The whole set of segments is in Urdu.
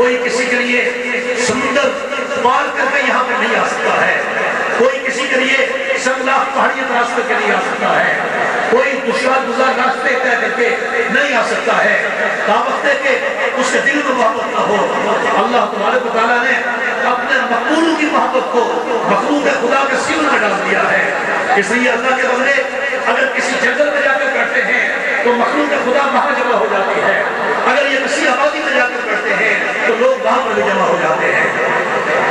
کوئی کسی کے لیے سمندر پار کر کے یہاں پر نہیں آ سکتا ہے، کوئی کسی کے لیے سنگلاخ پہاڑیاں راستے کے لیے آ سکتا ہے، کوئی دشوار گزار راستے طے کر کے نہیں آ سکتا ہے تاوقت ہے کہ اس کے دل میں محبت نہ ہو۔ اللہ تبارک و تعالیٰ نے اپنے مقبولوں کی محبت کو مخلوق خدا کے سینے میں ڈال دیا ہے۔ اس لیے اللہ کے بندے اگر کسی جنگل میں جا کر بیٹھتے ہیں تو مخلوق خدا وہاں جمع ہو جاتی ہے، اگر یہ کسی آبادی میں جا کر بیٹھتے ہیں تو لوگ وہاں پر بھی جمع ہو جاتے ہیں۔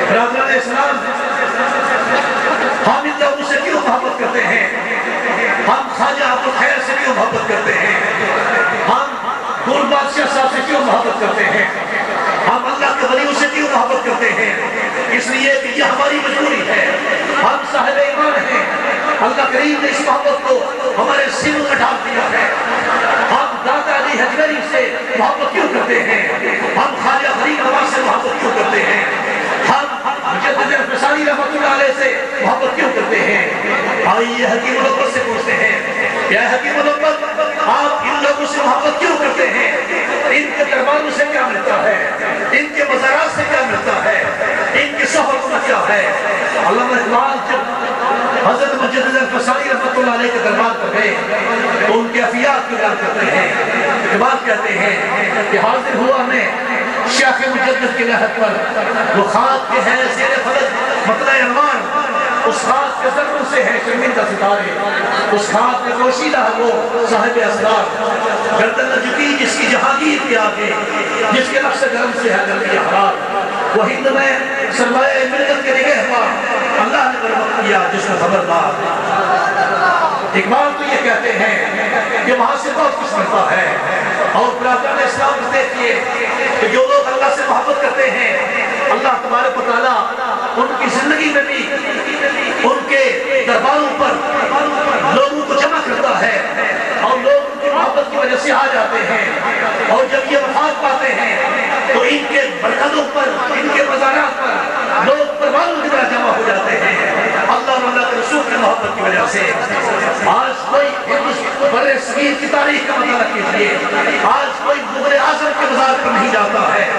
برادران اسلام، ہم ان لوگوں سے کیوں محبت کرتے ہیں؟ ہم خواجہ عبدالخیر سے کیوں محبت کرتے ہیں؟ ہم گل بادشاہ صاحب سے کیوں محبت کرتے ہیں؟ ہم اللہ کے ولیوں سے کیوں محبت کرتے ہیں؟ اس لیے کہ یہ ہماری مجبوری ہے، ہم صاحب ایمان ہیں، اللہ کریم نے اس محبت کو ہمارے سینوں میں ڈال دیا ہے۔ ہم داتا علی حجویری سے محبت کیوں کرتے ہیں؟ ہم خواجہ فرید نواز سے محبت کیوں کرتے ہیں؟ ہم مجدد الفسانی رحمۃ اللہ علیہ سے محبت کیوں کرتے ہیں؟ آئیے حکیم منور سے پوچھتے ہیں، کیا حکیم منور آپ ان لوگوں سے محبت کیوں کرتے ہیں؟ ان کے درباروں سے کیا ملتا ہے؟ ان کے مزارات سے کیا ملتا ہے؟ ان کی صحبت میں کیا ہے؟ علامہ اقبال جب حضرت مجدد الفسانی رحمۃ اللہ علیہ کے دربار پر گئے تو ان کے افیات کی بیان کرتے ہیں، اقبال کہتے ہیں کہ حاضر ہوا میں شیخ مجدد کے لحظ پر، وہ خاک کے ہیں زیر فلک مطلع عنوان، اس خاک کے ذروں سے ہے شرمندہ ستارے، اس خاک کے پوشیدہ ہے وہ صاحب اسرار، گردن نہ جھکی جس کی جہانگیر کے آگے، جس کے نقش گرم سے ہے دل حرار، وہ ہند میں سرمایہ ملت کے نگہبان، اللہ نے برمت کیا جس میں خبردار۔ اقبال تو یہ کہتے ہیں کہ وہاں سے بہت کچھ ملتا ہے، اور برادران اسلام کو دیکھیے کہ جو لوگ اللہ سے محبت کرتے ہیں اللہ تبارک و تعالیٰ ان کی زندگی میں بھی ان کے درباروں پر لوگوں کو جمع کرتا ہے، اور لوگ ان کی محبت کی وجہ سے آ جاتے ہیں، اور جب یہ وفات پاتے ہیں تو ان کے برکتوں پر، ان کے مزارات پر لوگ پروانوں کی طرح جمع ہو جاتے ہیں اللہ اور اللہ کے رسول کی محبت کی وجہ سے۔ آج کوئی بڑے صغیر کی تاریخ کا مطالعہ کیجیے، آج کوئی مغل اعظم کے مزار پر نہیں جاتا ہے،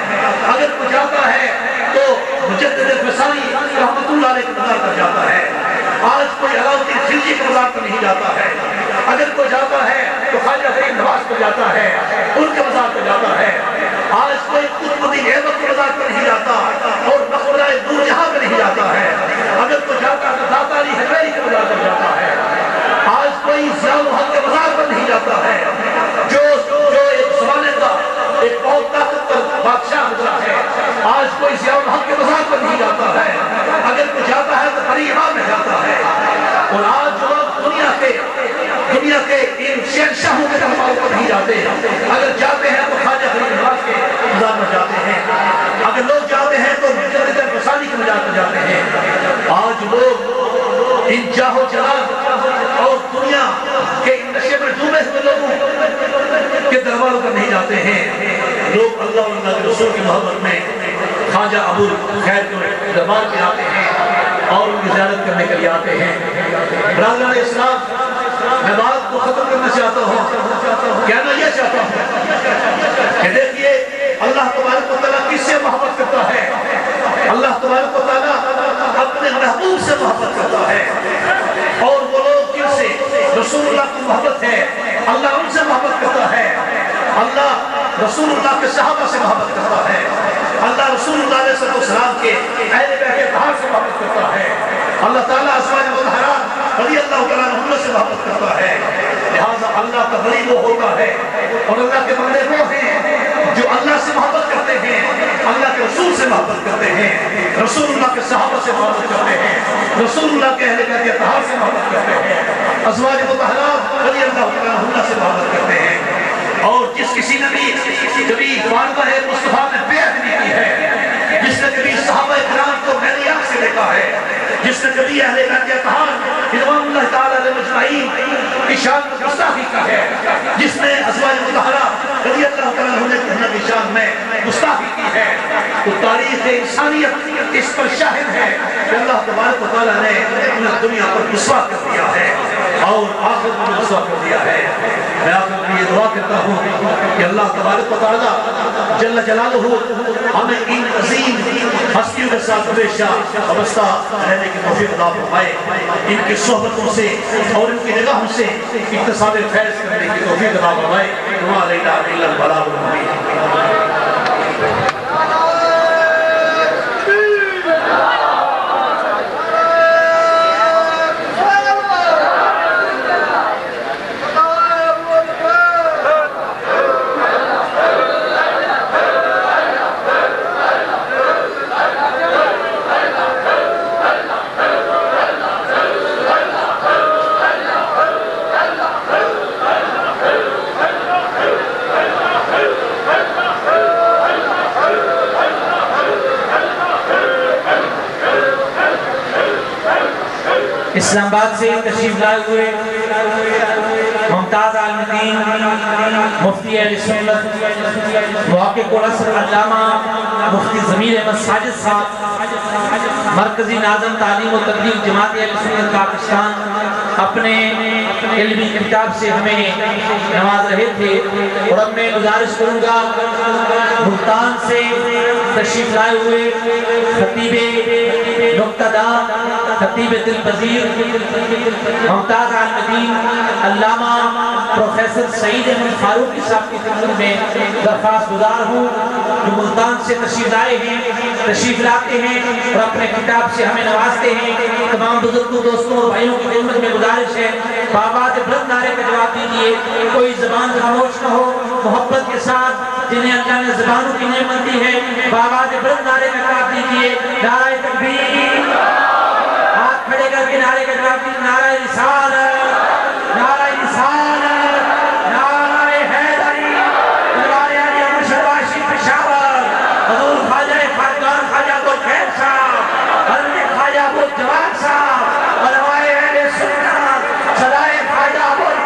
اگر کوئی جاتا ہے تو مجدد الفسانی رحمۃ اللہ علیہ کے مزار پر جاتا ہے، آج کوئی علاؤالدین خلجی کے مزار پر نہیں جاتا ہے، اگر کوئی جاتا ہے تو خواجہ فرید نواز پر جاتا ہے، ان کے مزار پر جاتا ہے، آج کوئی قطب الدین ایبک کے مزار پر نہیں جاتا اور مقبرہ نور جہاں پہ نہیں جاتا ہے، اگر کوئی جاتا ہے تو داتا علی حجویری کے مزار پر جاتا ہے، آج کوئی ضیاء الحق کے مزار پر نہیں جاتا ہے، جو ایک زمانے کا ایک بہت طاقتور بادشاہ گزرا ہے، آج کوئی ضیاء الحق کے مزار پر نہیں جاتا ہے، اگر کوئی جاتا ہے تو بڑی امام میں جاتا ہے، اور آج جو لوگ دنیا کے ان شہنشاہوں کے درباروں پر نہیں جاتے، اگر جاتے ہیں تو خواجہ فرید نواز کے مزار پر جاتے ہیں، اگر لوگ جاتے ہیں تو مجدد الفسانی کے مزار پر جاتے ہیں۔ آج لوگ ان جاہو جلال اور دنیا کے ان نشے میں ڈوبے ہوئے لوگوں کے درباروں پر نہیں جاتے ہیں، لوگ اللہ اور اللہ کے رسول کی محبت میں خواجہ ابوالخیر کے دربار پہ آتے ہیں اور ان کی زیارت کرنے کے لیے آتے ہیں۔ برادران اسلام، میں بات کو ختم کرنا چاہتا ہوں، کہنا یہ چاہتا ہوں کہ دیکھیے اللہ تبارک و تعالیٰ کس سے محبت کرتا ہے؟ اللہ تبارک و تعالیٰ اپنے محبوب سے محبت کرتا ہے، اور وہ لوگ جن سے رسول اللہ کی محبت ہے اللہ ان سے محبت کرتا ہے، اللہ رسول اللہ کے صحابہ سے محبت کرتا ہے، اللہ رسول اللہ علیہ السلام کے اہل بیت اطہار سے محبت کرتا ہے، اللہ تعالیٰ ازواج مطہرات رضی اللہ تعالیٰ عنہ سے محبت کرتا ہے۔ لہذا اللہ کا ولی وہ ہوتا ہے اور اللہ کے بندے وہ ہیں جو اللہ سے محبت کرتے ہیں، اللہ کے رسول سے محبت کرتے ہیں، رسول اللہ کے صحابہ سے محبت کرتے ہیں، رسول اللہ کے اہل بیت اطہار سے محبت کرتے ہیں، ازواج مطہرات رضی اللہ تعالیٰ عنہ سے محبت کرتے ہیں۔ اور جس کسی نے بھی کبھی بارگاہ مصطفیٰ میں بیعت نہیں کی ہے، جس نے کبھی صحابہ کرام کو میری آنکھ سے دیکھا ہے، جس نے کبھی اہل بیت اطہار رضوان اللہ تعالیٰ علیہ مجمعین کی شان میں گستاخی کی ہے، جس نے ازواج مطہرات رضی اللہ تعالیٰ عنہ کی شان میں گستاخی کی ہے، تو تاریخ انسانیت اس پر شاہد ہے کہ اللہ تبارک و تعالیٰ نے انہیں دنیا پر رسوا کر دیا ہے۔ اور آخر میں رسوا کر دیا ہے۔ میں آپ کے لیے دعا کرتا ہوں کہ اللہ تبارک و تعالیٰ جل جلالہ ہمیں ان عظیم ہستیوں کے ساتھ ہمیشہ وابستہ رہنے کی توفیق عطا فرمائے، ان کی صحبتوں سے اور ان کی نگاہوں سے اکتساب فیض کرنے کی توفیق عطا فرمائے۔ وما علینا الا البلاغ المبین۔ اسلام آباد سے تشریف لائے ہوئے ممتاز عالم دین مفتی اہل سنت محقق العصر علامہ مفتی ضمیر احمد ساجد صاحب مرکزی ناظم تعلیم و تبلیغ جماعت اہل سنت پاکستان اپنے علمی کتاب سے ہمیں نواز رہے تھے، اور اب میں گزارش کروں گا ملتان سے تشریف لائے ہوئے خطیب نقطہ دار خطیب دل پذیر ممتاز عالم دین علامہ پروفیسر سعید احمد فاروقی صاحب کی خدمت میں درخواست گزار ہوں جو ملتان سے تشریف لائے ہیں، تشریف لاتے ہیں اور اپنے کتاب سے ہمیں نوازتے ہیں۔ تمام بزرگوں دوستوں اور بھائیوں کی خدمت میں گزارش ہے بآواز بلند نعرے کا جواب دیجیے، کوئی زبان خاموش نہ ہو، محبت کے ساتھ جنہیں اللہ نے زبانوں کی نعمت دی ہے بآواز بلند نعرے کا جواب دیجیے۔ نعرہ تکبیر، ہاتھ کھڑے کر کے نعرے کا جواب دیجیے۔ نعرہ رسالت، نعرہ رسالت، نعرہ حیدری، دربار عالیہ مرشد واشی پشاور، حضور خواجہ خاقان خواجہ ابوالخیر خیر صاحب، حضرت خواجہ ابوالجواد صاحب، علماء اہل سنت، صدائے خواجہ ابوالخیر۔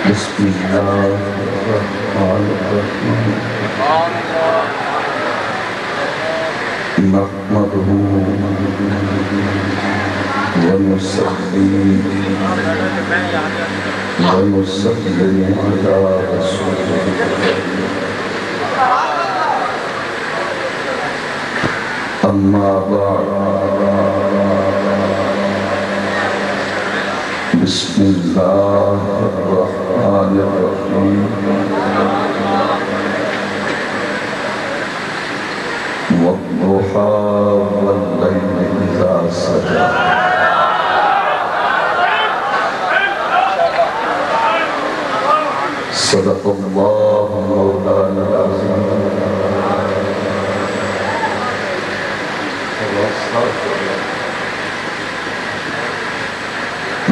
بسم اللہ الرحمن الرحیم نحمدہ ونصلی ونسلم علی رسول اما بعد بسم اللہ الرحمن الرحیم والضحى والليل إذا سجى صدق الله مولانا العظيم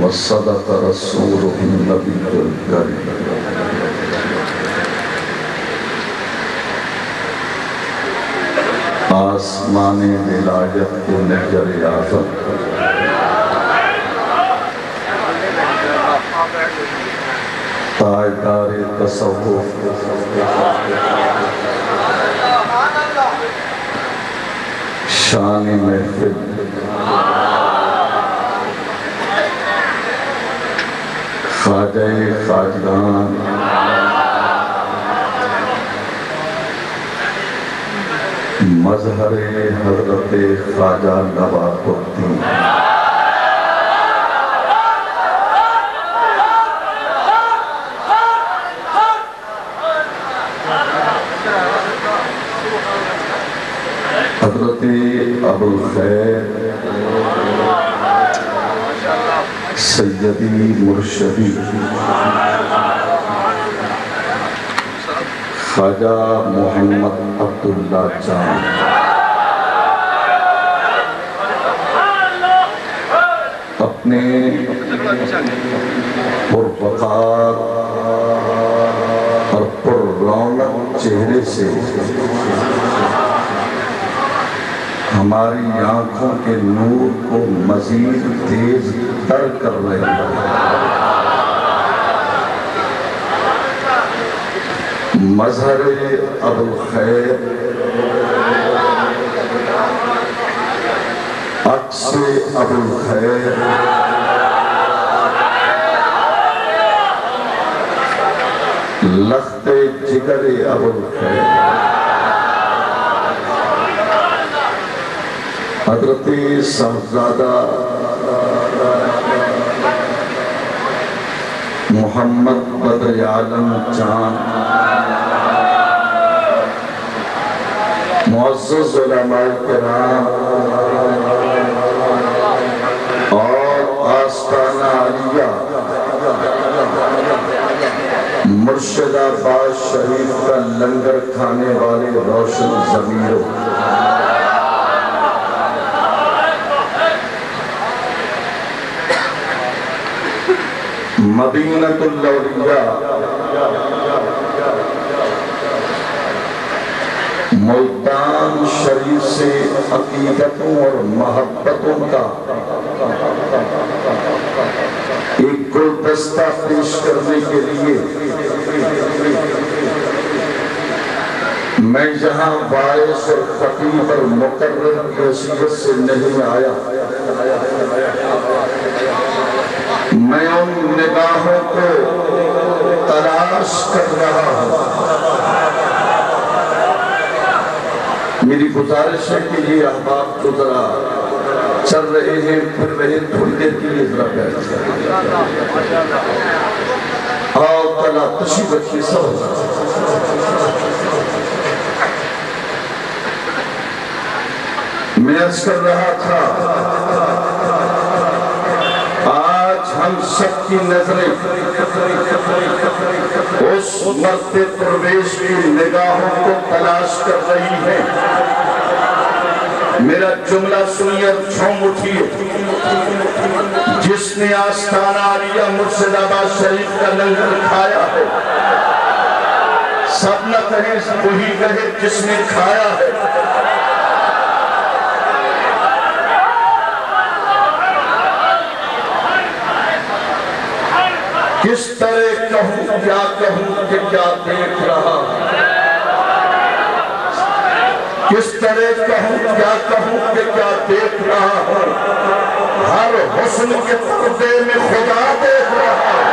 وصدق رسوله النبي الكريم آسمان ولایت کے نجر آفت تاجدار تصوف شان محفل خواجہ خواجگان مظہر حضرت خواجہ نواب الدین حضرت ابوالخیر سیدی مرشدی خواجہ محمد عبداللہ جان اپنے پروقار اور پر رونق چہرے سے ہماری آنکھوں کے نور کو مزید تیز تر کر رہے ہیں۔ مظہر ابوالخیر، عکس ابوالخیر، لخت جگر ابوالخیر، حضرت صاحبزادہ محمد بدر عالم چاند، معزز علماء کرام اور آستانہ عالیہ مرشد آباد شریف کا لنگر کھانے والے روشن ضمیروں، مدینۃ الاولیاء ملتان شریف سے عقیدتوں اور محبتوں کا ایک گلدستہ پیش کرنے کے لیے میں یہاں باعث اور خطیب اور مقرر کی حیثیت سے نہیں آیا، میں ان نگاہوں کو تلاش کر رہا ہوں۔ میری گزارش ہے کہ یہ احباب تو ذرا چل رہے ہیں، پھر رہے تھوڑی دیر کے لیے ذرا بیٹھ جائیں۔ آؤ تلا تشریف رکھیے سب۔ میں عرض کر رہا تھا آج ہم سب کی نظریں اس مرد پرویش کی نگاہوں کو تلاش کر رہی ہیں۔ میرا جملہ سنیے اور جھوم اٹھیے، جس نے آستانہ عالیہ مرشد آباد شریف کا لنگر کھایا ہے، سب نہ کہیں وہی کہے جس نے کھایا ہے۔ کس طرح کہوں کیا کہوں کہ کیا دیکھ رہا ہوں، کس طرح کہوں کیا کہوں کہ کیا دیکھ رہا ہوں، ہر حسن کے پردے میں خدا دیکھ رہا ہوں۔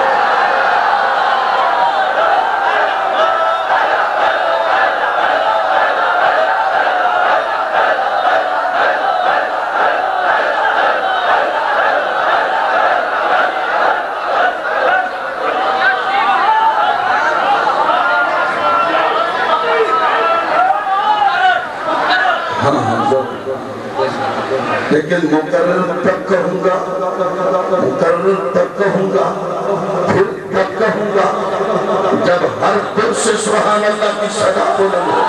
لیکن مقرر تک کہوں گا، مقرر تک کہوں گا، پھر تک کہوں گا جب ہر دل سے سبحان اللہ کی صدا بلند ہو۔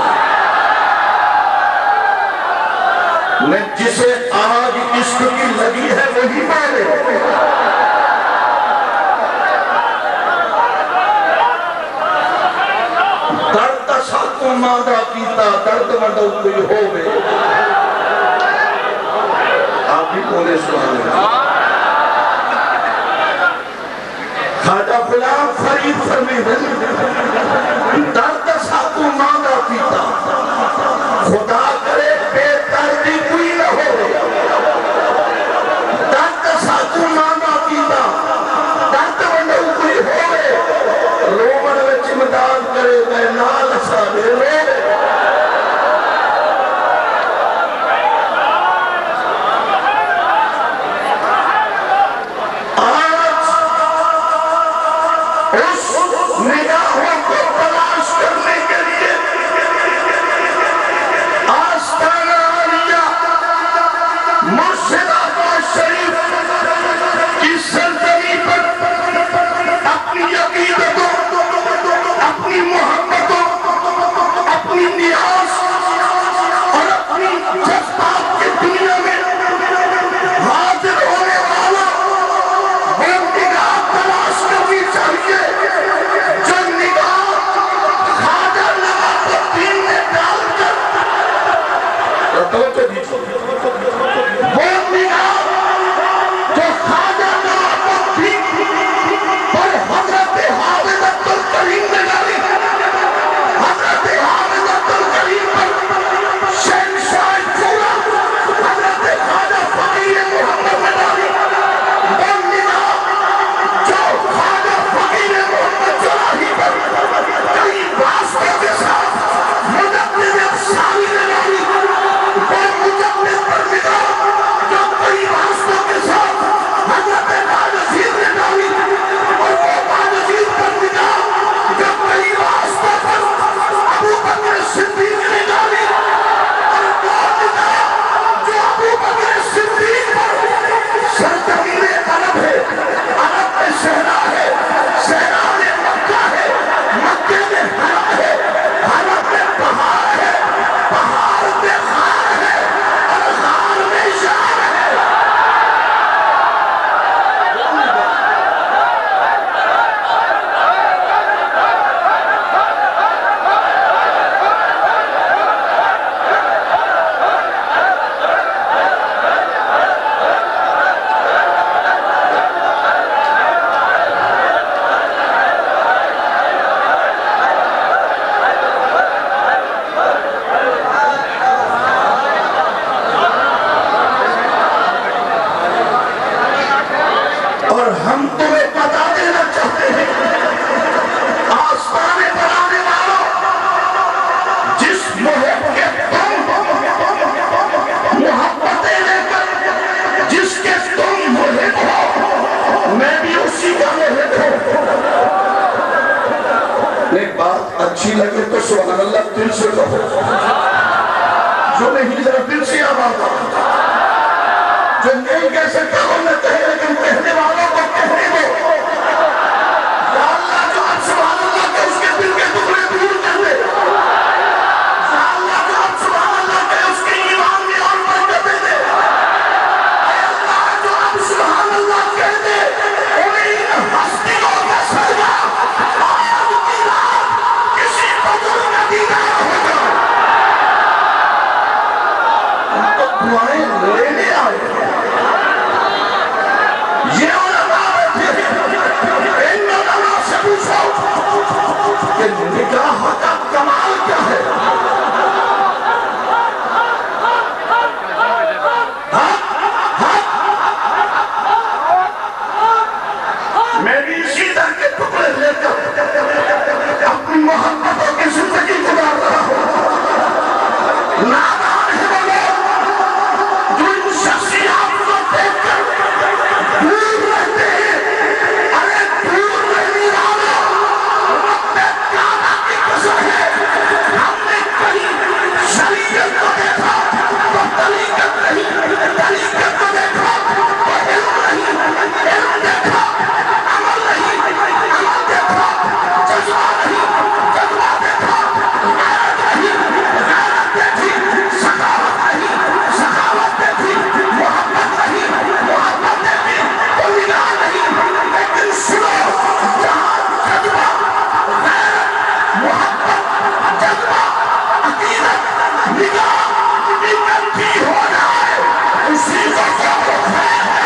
میں جسے آگ عشق کی لگی ہے وہی مانے، درد ساتوں مادہ پیتا درد مندوں کوئی ہوئے، بولے سبحان اللہ۔ خواجہ غلام فرید فرمیدن درد ساتوں مانگا پیتا، خدا کرے بے دردی کوئی نہ ہو، درد ساتوں مانگا پیتا درد منڈو کوئی ہوئے، رومن وچ امداد کرے میں نال سارے روئے۔ توجہ دیجیے وہ نگاہ جو خواجہ نعمت پر حضرت حافظ الکریم نے ڈالی حضرت حافظ الکریم پر شہنشاہ پورا حضرت خواجہ فقیر محمد نے ڈالی وہ نگاہ جو خواجہ فقیر محمد جلالی پر کئی واسطے کے ساتھ مجدد افسانی نے ڈالی وہ مجدد پر نگاہ جو کئی واسطوں کے ساتھ حضرت باجزید نے ڈالی اور وہ باجزید پر نگاہ جو کئی واسطوں پر ابو بکر صدیق نے ڈالی اور وہ نگاہ جو ابو بکر صدیق پر سرزمین عرب ہے عرب میں صحرا ہے صحرا میں مکہ ہے مکہ میں حرم ہے حرم میں پہاڑ ہے پہاڑ میں غار ہے اور غار میں شام ہے اور ہم تمہیں بتا دینا چاہتے ہیں آسمان پر آنے والوں جس محب کے تم محبتیں لے کر جس کے تم محب ہو میں بھی اسی کا محب ہوں ایک بات اچھی لگے تو سبحان اللہ دل سے کہو جو نہیں ذرا دل سے آواز آتا جو نہیں کہہ سکتا وہ نہ کہے لیکن کہنے والوں کو کہنے دو یا اللہ جو اب سبحان اللہ کے اس کے دل کے ٹکڑے دور کر دے یا اللہ جو اب سبحان اللہ کے اس کے ایمان میں اور برکت دے دے اے اللہ جو اب سبحان اللہ کہہ دے انہیں ہستیوں کا سجدہ آج کی رات کسی بدر کا دیدار ہوگا ان کو دعائیں لینے آئے یہ علماء بیٹھے ان علماء سے پوچھو کہ نگاہ کا کمال کیا ہے میں بھی اسی طرح کے ٹکڑے لے کر اپنی محبتوں کی زندگی گزار رہا ہوں نادان ہے وہ لوگ جو ان شخصیات کو دیکھ کر دور رہتے ہیں ارے دور رہنے والا رب کعبہ کی قسم ہے ہم نے کہیں شریعت کو دیکھا تو طریقت نہیں طریقت کو دیکھا تو علم نہیں علم دیکھا عمل نہیں عمل دیکھا جذبہ نہیں جذبہ دیکھا غیرت نہیں غیرت دیکھی سخاوت نہیں سخاوت دیکھی محبت نہیں محبت دیکھی تو نگاہ نہیں لیکن سنو جہاں جذبہ غیرت محبت جذبہ عقیدت نگاہ اکٹھی ہو جائے اسی کو فکر خیر ہے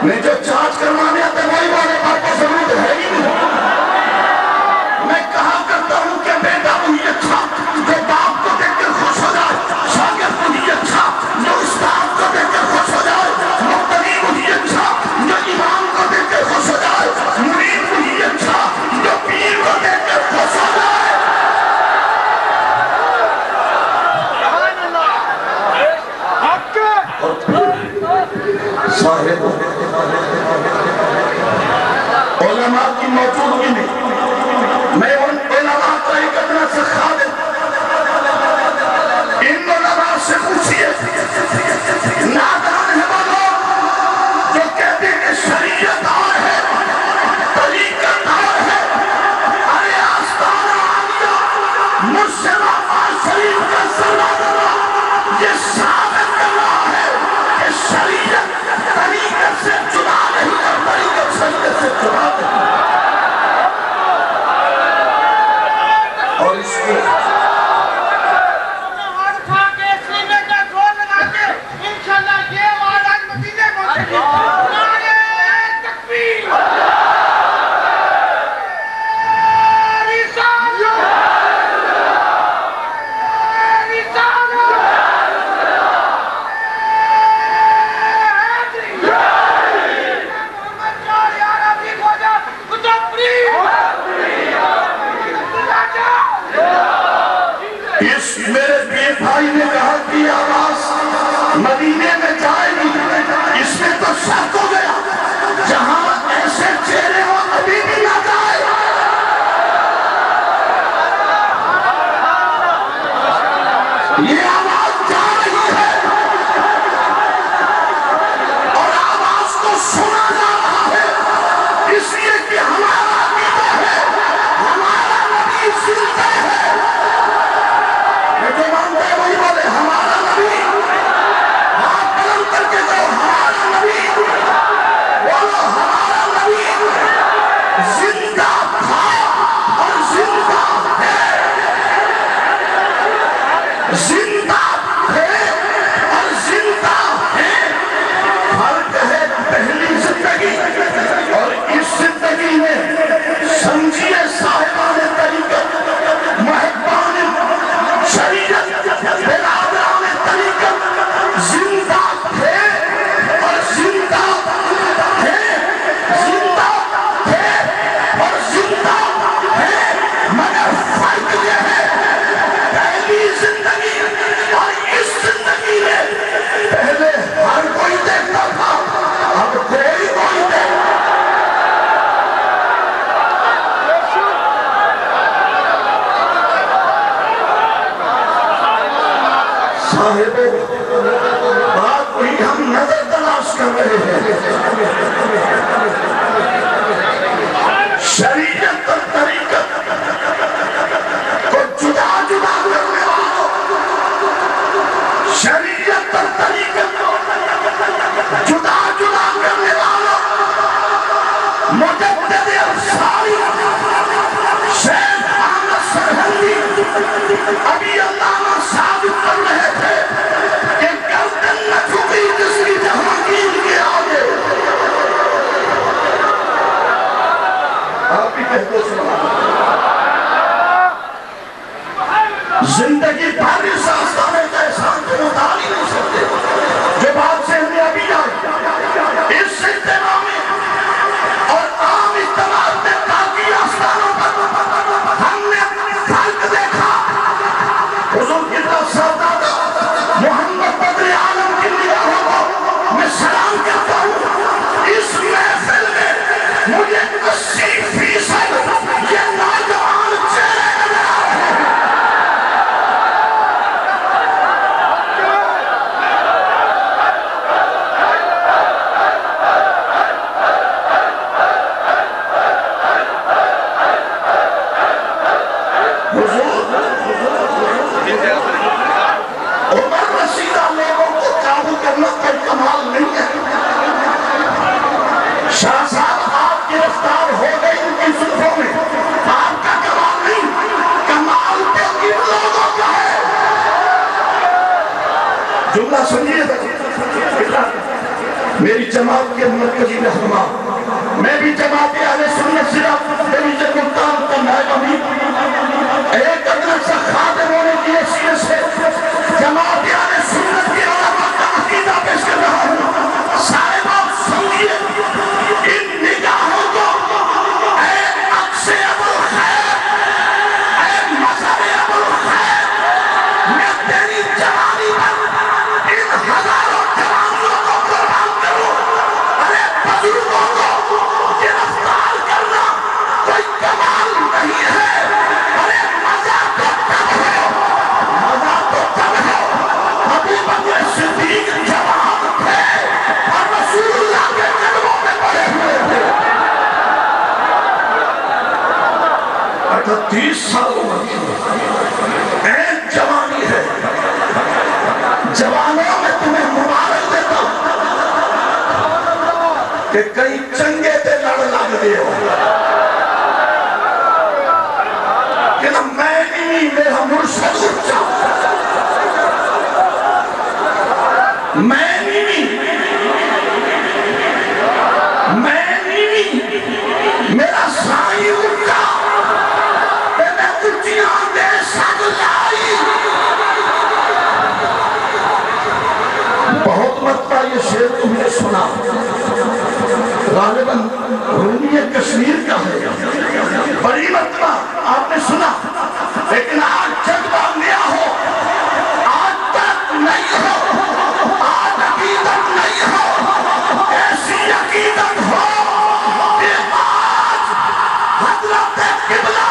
میں جو چارج کروانے آتے وہی والے بات کو ضرورت ہے ہی نہیں. میں کہا کرتا ہوں کہ بیٹا وہی اچھا جو باپ کو دیکھ کر خوش ہو جائے, شاگرد وہی اچھا جو استاد کو دیکھ کر خوش ہو جائے, مقتدی وہی اچھا جو امام کو دیکھ کر خوش ہو جائے, مرید وہی اچھا جو ایک بھائی نے کہا کہ یہ آواز مدینے میں جائے گی، اس میں تو شک ہو گیا، جہاں ایسے چہرے ہو ابھی بھی نہ جائے۔ یہ آواز جا رہی ہے اور آواز کو سنا جا رہا ہے، اس لیے کہ ہمارا عقیدہ ہے، ہمارا نبی زندہ ہے۔ یہ جو مانتے ہیں وہی بولے ہمارا نبی، ہاتھ بلند کر کے جو ہمارا نبی، بولو ہمارا نبی زندہ تھا اور زندہ ہے، زندہ ہے اور زندہ ہے۔ فرق ہے پہلی زندگی اور اس زندگی میں۔ سمجھیے صاحبان طریقت، محبان شریعت، برادران طریقت، زندہ ہے اور زندہ ہے، زندہ ہے اور زندہ ہے، مگر فرق یہ ہے پہلی زندگی اور اس زندگی میں پہلے ہر کوئی دیکھتا تھا، اب کوئی دیکھتا۔ صاحبوں، بات بھی ہم نظر تلاش کر رہے ہیں۔ شریعت اور طریقت کو جدا جدا کرنے والوں، شریعت اور طریقت کو جدا جدا کرنے والوں، مجدد افساری شیخ احمد سرہندی ابھی علامہ ثابت کر رہے تھے کہ گردن نہ جھکی جس کی جہانگیر کے آگے۔ آپ بھی کہتے سنا زندگی بھر اس آستانے کا احسان کو اتار ہی نہیں سکتے۔ جو بات سے ہمیں ابھی آئی اس اجتماع میں اور عام اجتماع میں باقی آستانوں پر ہم نے فرق دیکھا۔ حضور کی طرف سردادہ محمد بدر عالم کی نگاہوں کو میں سلام کرتا ہوں۔ اس محفل میں مجھے 80% یہ نوجوان چہرے نظر آ رہے ہیں۔ عمر رسیدہ لوگوں کو قابو کرنا کوئی کمال نہیں ہے۔ شاہ صاحب آپ گرفتار ہو گئے ان کی زلفوں میں، آپ کا کمال نہیں، کمال تو ان لوگوں کا ہے۔ جملہ سنیے میری جماعت کے مرکزی رہنما، میں بھی جماعت اہل سنت صرف ڈویژن ملتان کا نائب امیر، ایک ادنا سا خادم ہونے کی حیثیت سے جماعت اہل سنت کے علماء کا عقیدہ پیش کر رہا ہوں۔ سارے بات سمجھیے، ان نگاہوں کو اے عکس ابو الخیر، اے مذہب ابو الخیر، میں تیری جوانی پر ان ہزاروں جوانیوں کو قربان کروں۔ ارے بزرگوں کو گرفتار کرنا کوئی کمال نہیں ہے۔ ارے مزہ تو تب ہو، مزہ تو تب ہو ابو بکر صدیق جوان تھے اور رسول اللہ کے قدموں میں پڑے ہوئے تھے۔ 38 سال عمر کی ایک جوانی ہے۔ جوانوں میں تمہیں مبارک دیتا ہوں کہ کئی چنگے تے لڑ لگ دے ہو، کہ نہ میں نہیں میرا مرشد اچھا، میں نہیں میرا سائی اچھا، کہ میں اچھیاں دے سگ لائی۔ بہت مرتبہ یہ شعر تم نے سنا، غالباً رومی کشمیر کا ہے، بڑی مرتبہ آپ نے سنا، لیکن آج جذبہ نیا ہو قبلہ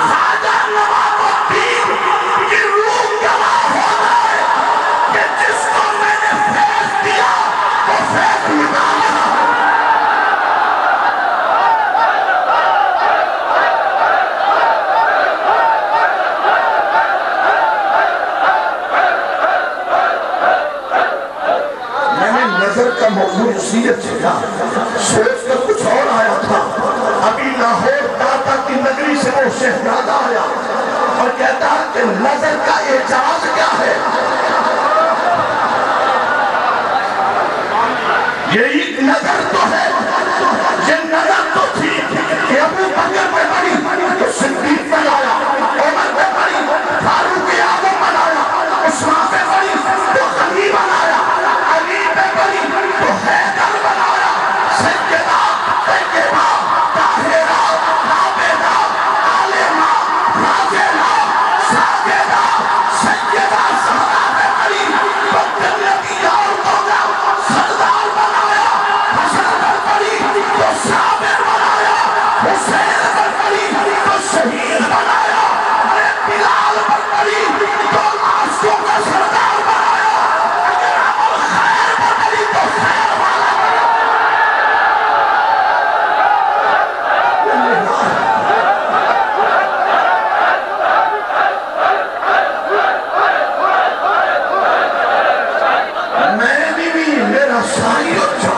خواجہ نواب الدین کی روح گواہ ہوتا ہے کہ جس کو میں نے فیض دیا وہ فیض نکالا. میں نے نظر کا موضوع وصیت چھوڑا، سوچ کر کچھ اور آیا تھا. ابھی لاہور داتا کی نگری سے وہ شہزادہ آیا اور کہتا کہ نظر کا اعجاز کیا ہے. یہ ایک نظر تو ہے، یہ نظر تو تھی کہ ابو بکر پہ پڑی تو صدیق پہ لایا، عمر پہ پڑی فاروق اعظم بنایا، عثمان پہ پڑی تو غنی بنایا، علی پہ پڑی تو حیدر بنایا. سیدہ طیبہ طاہرہ عابدہ عالمہ راجلہ ساجدہ سیدہ زہرا پہ پڑی تو جنتی عورتوں کا سردار بنایا. حسن پر پڑی تو صابر بنایا، حسین پر پڑی تو شہید بنایا، ارے بلال پر پڑی تو عاشقوں کا سردار بنایا، اگر عمل خیر پر پڑی تو خیر والا بنایا. میں بھی میرا ساری اچھا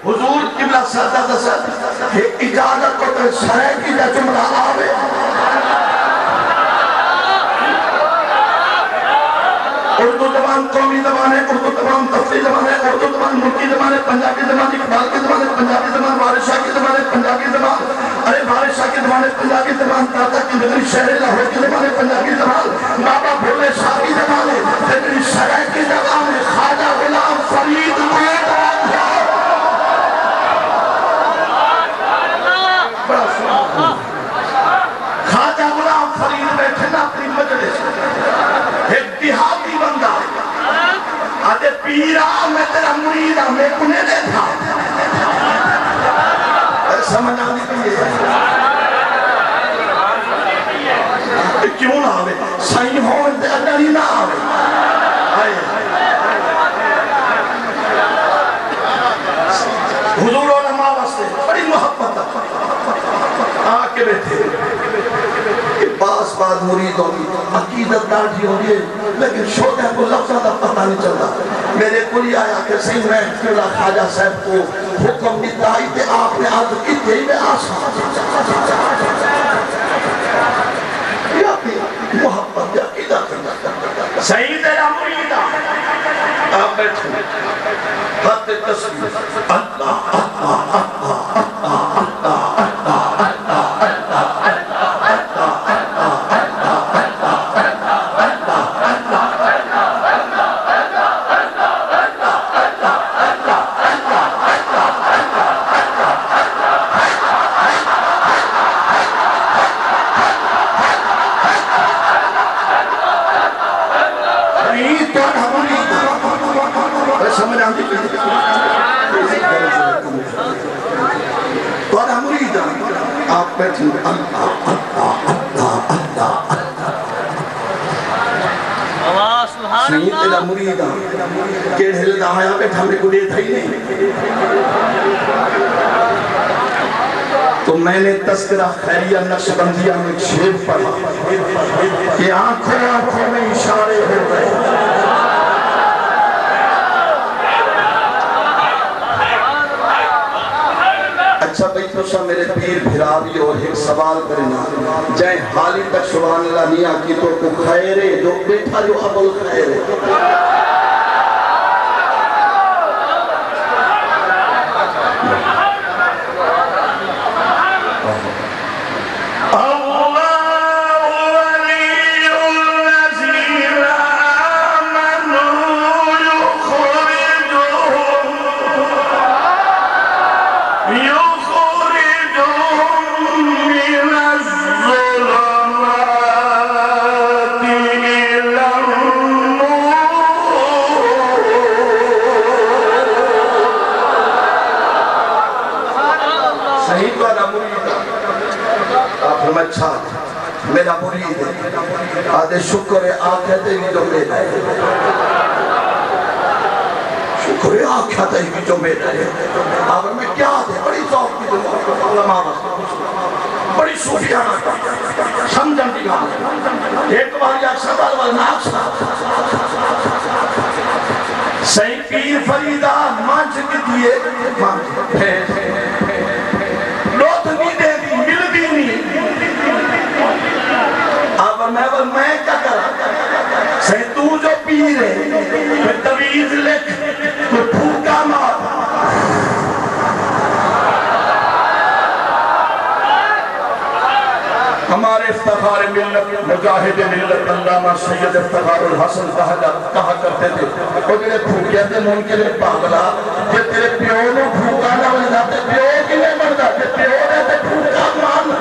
حضور قبلہ سادہ دسد اجازت کو تو سرے کی جا جملہ آوے. اردو زبان قومی زبان ہے، اردو زبان تفصیل زبان ہے، اردو زبان ملکی زبان ہے، پنجابی زبان اقبال کی زبان ہے، پنجابی زبان وارث شاہ کی زبان ہے، پنجابی زبان ارے وارث شاہ کی زبان ہے، پنجابی زبان داتا کی نگری شہر لاہور کی زبان ہے، پنجابی زبان بابا بھولے شاہ کی زبان ہے، نگری شہر کی زبان ہے. خواجہ غلام فرید خواجہ غلام فرید بیٹھے نا اپنی مجلس، ایک دیہاتی بندہ آدھے پیرا میں تیرا مرید ہوں، میں کنہیں دے تھا. سمجھ آنی پہنگے کیوں نہ آوے سائیں ہوں تے اڈری نہ آوے. حضور علماء واسطے بڑی محبت آکے بیٹھے کہ بعض بعض مرید ہوگی عقیدت داڑھی ہوگی لیکن شوقہ کو لفظہ دا پتہ نہیں چلتا. میرے کوئی آیا کہ صحیح میں قبلہ خواجہ صاحب کو حکم دیتا ہی تے آپ نے عرض کی تھی میں آسان یا پھر محبت یا عقیدت صحیح تیرا مریدہ آپ بیٹھو خط تصویر اللہ اللہ اللہ اللہ سید تیرا مرید کیڑے ہل دا آیا بیٹھا میں کو دے تھا ہی نہیں. تو میں نے تذکرہ خیریہ نقشبندیہ میں شعر پڑھا کہ آنکھوں آنکھوں میں اشارے ہو گئے. اچھا بھئی تو سا میرے پیر بھراوی اور ایک سوال کرنا جائیں حالی تک سبحان اللہ نیا کی تو کو خیرے جو بیٹھا جو ابو الخیرے. میں چھا میرا مرید ہے آدھے شکر آنکھیں دے بھی جو میرا ہے شکر آنکھیں دے بھی جو میرا ہے آبر میں کیا دے بڑی ذوق کی دنیا علماء بڑی صوفیانہ سمجھن دی گانا ایک بار یا سبال والناک صحیح پیر فریدہ مانچ کی دیئے لوت نہیں دے دی مل بھی نہیں اب میں کیا کرا صحیح تو جو پیر ہے پھر تویز لکھ تو پھوکا مار ہمارے افتخار ملت مجاہد ملت علامہ سید افتخار الحسن کہا کرتے تھے وہ تیرے پھوکیا تھے ممکن ہے پاگلا کہ تیرے پیو نے پھوکا نہ بن جاتے پیو کی نہیں بن جاتے پیو نے تے پھوکا مان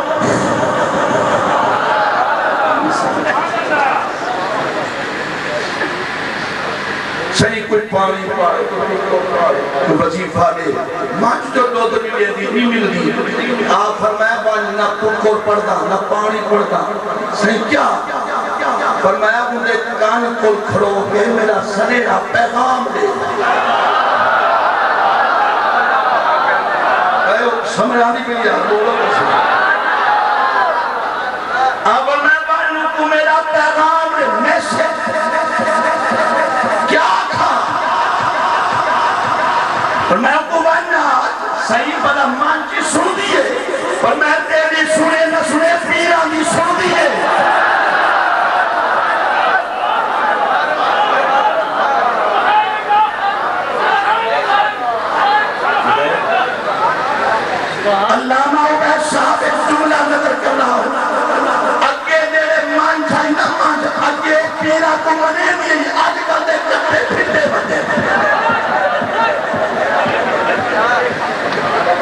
صحیح کوئی پانی پائے کوئی وظیفہ لے مانچ جو دو دنی لے دی نہیں مل دی آپ فرمایا بانی نہ پکور پڑھتا نہ پانی پڑھتا صحیح کیا فرمایا مجھے کان کھول کھڑو کے میرا سنیرا پیغام دے سمجھانی کے لیے بولو اب میں بانی کو میرا پیغام دے میسج اور میں کو بننا صحیح بڑا مانچی سن دیئے اور میں تیری سنے نہ سنے پیران دی سن دیئے علامہ عبید صاحب ایک جملہ نظر کر رہا ہوں اگے میرے مانچائی نہ مانچ اگے پیرا کو منے بھی آج کل دے کٹے پھٹے بندے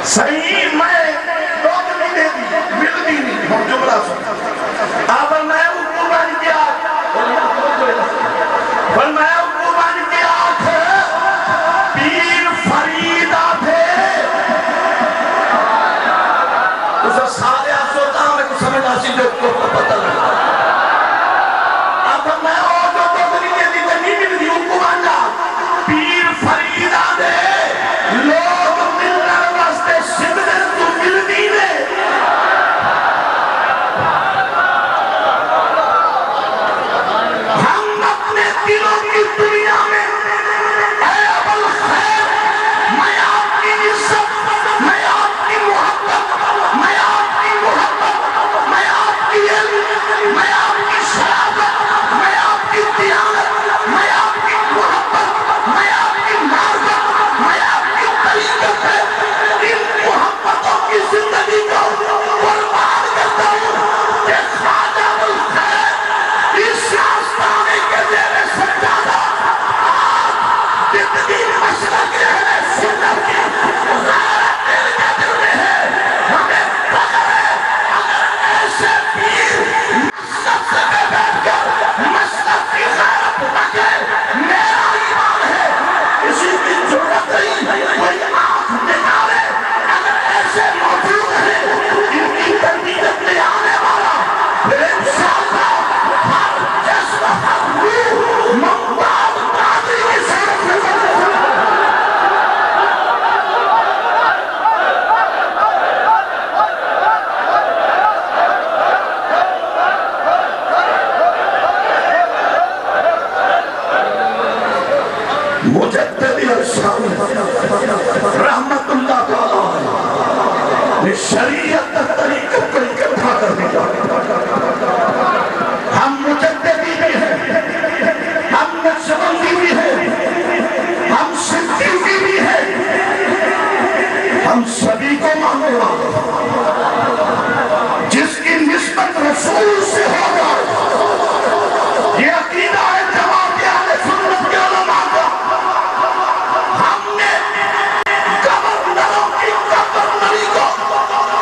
صحیح میں لوگ نہیں دے دی مل بھی نہیں ہم جملہ سن اب میں حکومت کیا فرمایا حکومت کیا تھے پیر فریدہ تھے اسے سارے آسوتا میں کچھ سمجھا سی جو کو پتہ لگا اب میں اور جو لوگ نہیں دے دی نہیں مل دی حکومت کیا پیر فریدہ دے لوگ ملنا واسطے شدت تو مل دی دے ہم اپنے دلوں کی دنیا میں اے ابو الخیر میں آپ کی عزت میں آپ کی محبت میں آپ کی محبت میں آپ کی علم میں آپ کی شرافت میں آپ کی دیانت میں آپ کی محبت میں آپ کی معرفت میں آپ کی طریقت ہے ان محبتوں کی زندگی کو قربان کرتا ہوں کہ خواجہ ابو الخیر اس آستانے کے زیر سجادہ آج زندگی مشرق رہنے سنت کی غیرت دل کے دل میں ہے ہمیں فخر ہے اگر ایسے پیر مشرق سے میں بیٹھ کر مشرق کی غیرت رکھے میرا ایمان ہے کسی کی ضرورت نہیں کوئی آنکھ نکالے اگر ایسے موجود ہیں ان کی تربیت میں آنے والا پھر انشاءاللہ ہر جسم ہر روح ممتاز قادری کی صورت میں مجددی ارشاد رحمت اللہ تعالی نے شریعت طریقت کو اکٹھا کر دیا ہم مجددی بھی ہیں ہم نقشبندی بھی ہیں ہم صدیقی بھی ہیں ہم سبھی کو ماننے والے جس کی نسبت رسول سے ہوگا یہ عقیدہ ہے جماعت اہل سنت کے علماء کا ہم نے گورنروں کی گورنری کو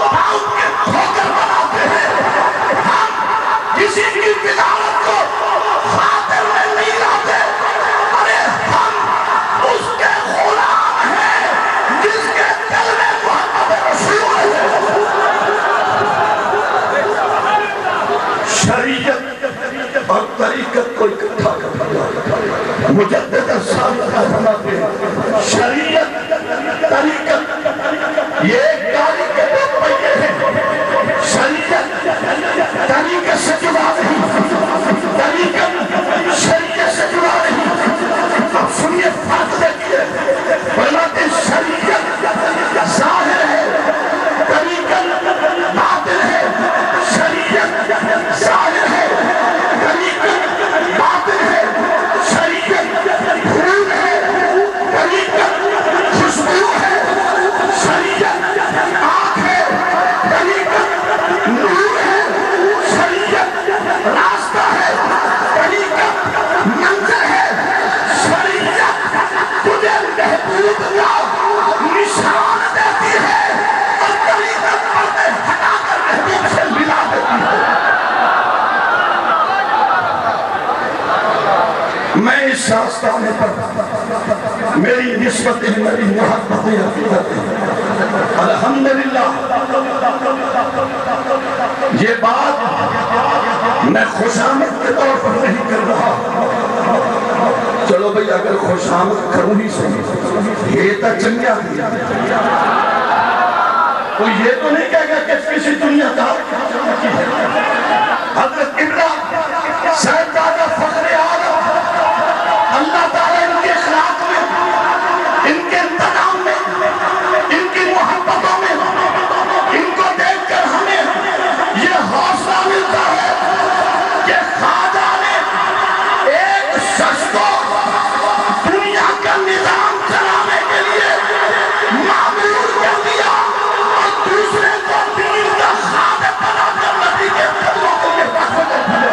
پاؤں کے ٹھوکر بناتے ہیں ہم کسی کی وزارت کو خاطر میں نہیں لاتے ارے ہم اس کے غلام ہیں جس کے دل میں محمد رسول ہے مجدد السابق فرماتے ہیں شریعت طریقت یہ گاڑی کے دو پہیے ہیں شریعت طریقت سے جدا نہیں طریقت شریعت سے جدا نہیں اب سنیے فرق دیکھیے فرماتے ہیں شریعت ظاہر ہے طریقت باطن ہے شریعت ظاہر ہے طریقت باطن ہے شریعت خون ہے طریقت خوشبو ہے شریعت آنکھ ہے طریقت نور ہے شریعت راستہ ہے طریقت منظر ہے شریعت تجھے محبوب کا نشان دیتی ہے اور طریقت پردے ہٹا کر محبوب سے ملا دیتی ہے. میں اس آستانے پر میری نسبت میری محبت الحمدللہ یہ بات میں خوشامد کے طور پر نہیں کر رہا. چلو بھئی اگر خوشامد کروں ہی صحیح یہ تا چنگیا دیا کوئی یہ تو نہیں کہے گا کہ کسی دنیا دار حضرت ابراہیم صاحبزادہ فخر عالم اللہ تعالیٰ ان کے اخلاق میں ان کے انتظام میں ان کی محبتوں میں ان کو دیکھ کر ہمیں یہ حوصلہ ملتا ہے کہ خواجہ نے ایک شخص کو دنیا کا نظام چلانے کے لیے معمور کر دیا اور دوسرے کو دین کا خادم بنا کر نبی کے قدموں کو یہ وقف کر دیا.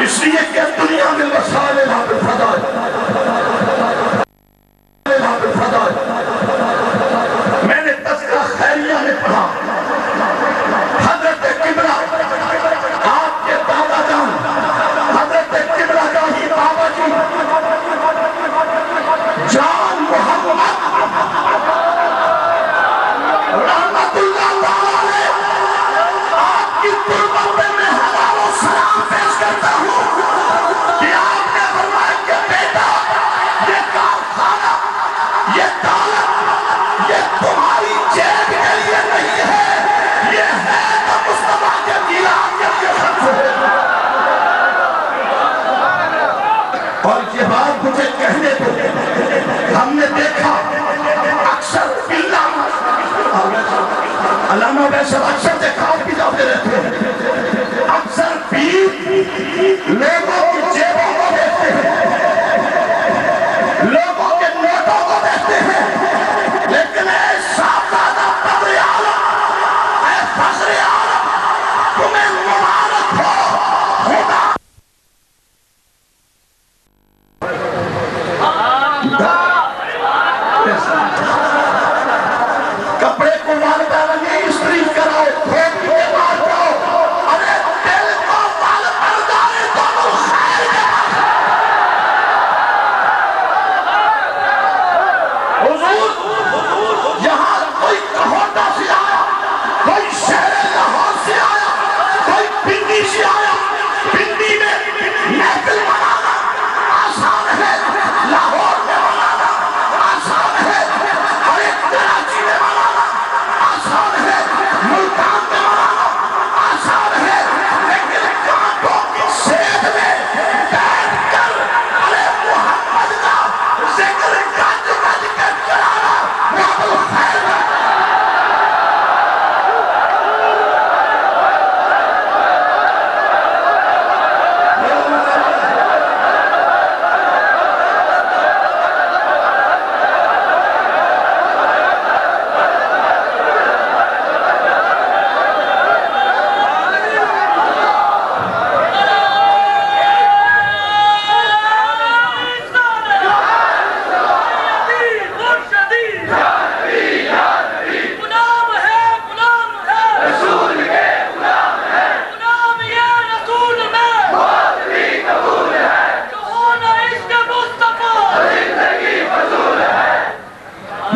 اس لیے کہ دنیا میں مسائل میں نے تذکرہ خیریہ میں پڑھا حضرت قبلہ آپ کے دادا جان حضرت قبلہ گاہی بابا جی جان محمد رحمت اللہ تعالیٰ آپ کی قربت میں میں ہزاروں سلام پیش کرتا ہوں کہ آپ نے فرمایا کہ بیٹا یہ کارخانہ یہ دولت یہ تمہاری جیب کے لیے نہیں ہے یہ ہے تو مصطفیٰ کے میلاد کے لیے خرچ ہے. اور یہ بات مجھے کہنے دو ہم نے دیکھا اکثر علامہ ویسر اکثر دیکھا بھی جاتے رہتے ہیں اکثر پیر لوگوں کی جیبوں کو دیکھتے ہیں لوگوں کے نوٹوں کو دیکھتے ہیں لیکن اے صاحبزادہ بدر عالم اے فخر عالم تمہیں مبارک ہو خدا کپڑے کو والدہ رنگی استری کراؤ کھوٹ کے بات جاؤ ارے دل کو وال پردانے دونوں خیر کے بات حضور یہاں کوئی کہوٹا سے آیا کوئی شہر لاہور سے آیا کوئی پنڈی سے آیا پنڈی میں محفل منانا آسان ہے لاہور میں منانا آسان ہے اور ایک کراچی میں منانا آسان ہے ملتان میں منانا آسان ہے لیکن کانٹوں کی سیدھ میں بیٹھ کر ارے محمد کا ذکر گج گج کے کرانا بہت الخیر ہے.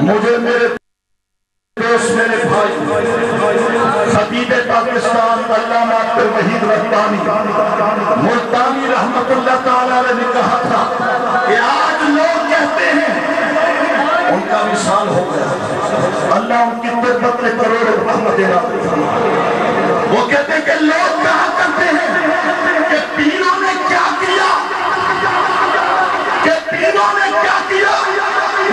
مجھے میرے دوست میرے بھائی خطیب پاکستان علامہ عبدالوحید رحمانی ملتانی رحمت اللہ تعالیٰ نے کہا تھا کہ آج لوگ کہتے ہیں ان کا وصال ہو گیا، اللہ ان کی تربت میں کروڑوں رحمت دینا۔ وہ کہتے ہیں کہ لوگ کہا کرتے ہیں کہ پیروں نے کیا کیا، کہ پیروں نے کیا کیا،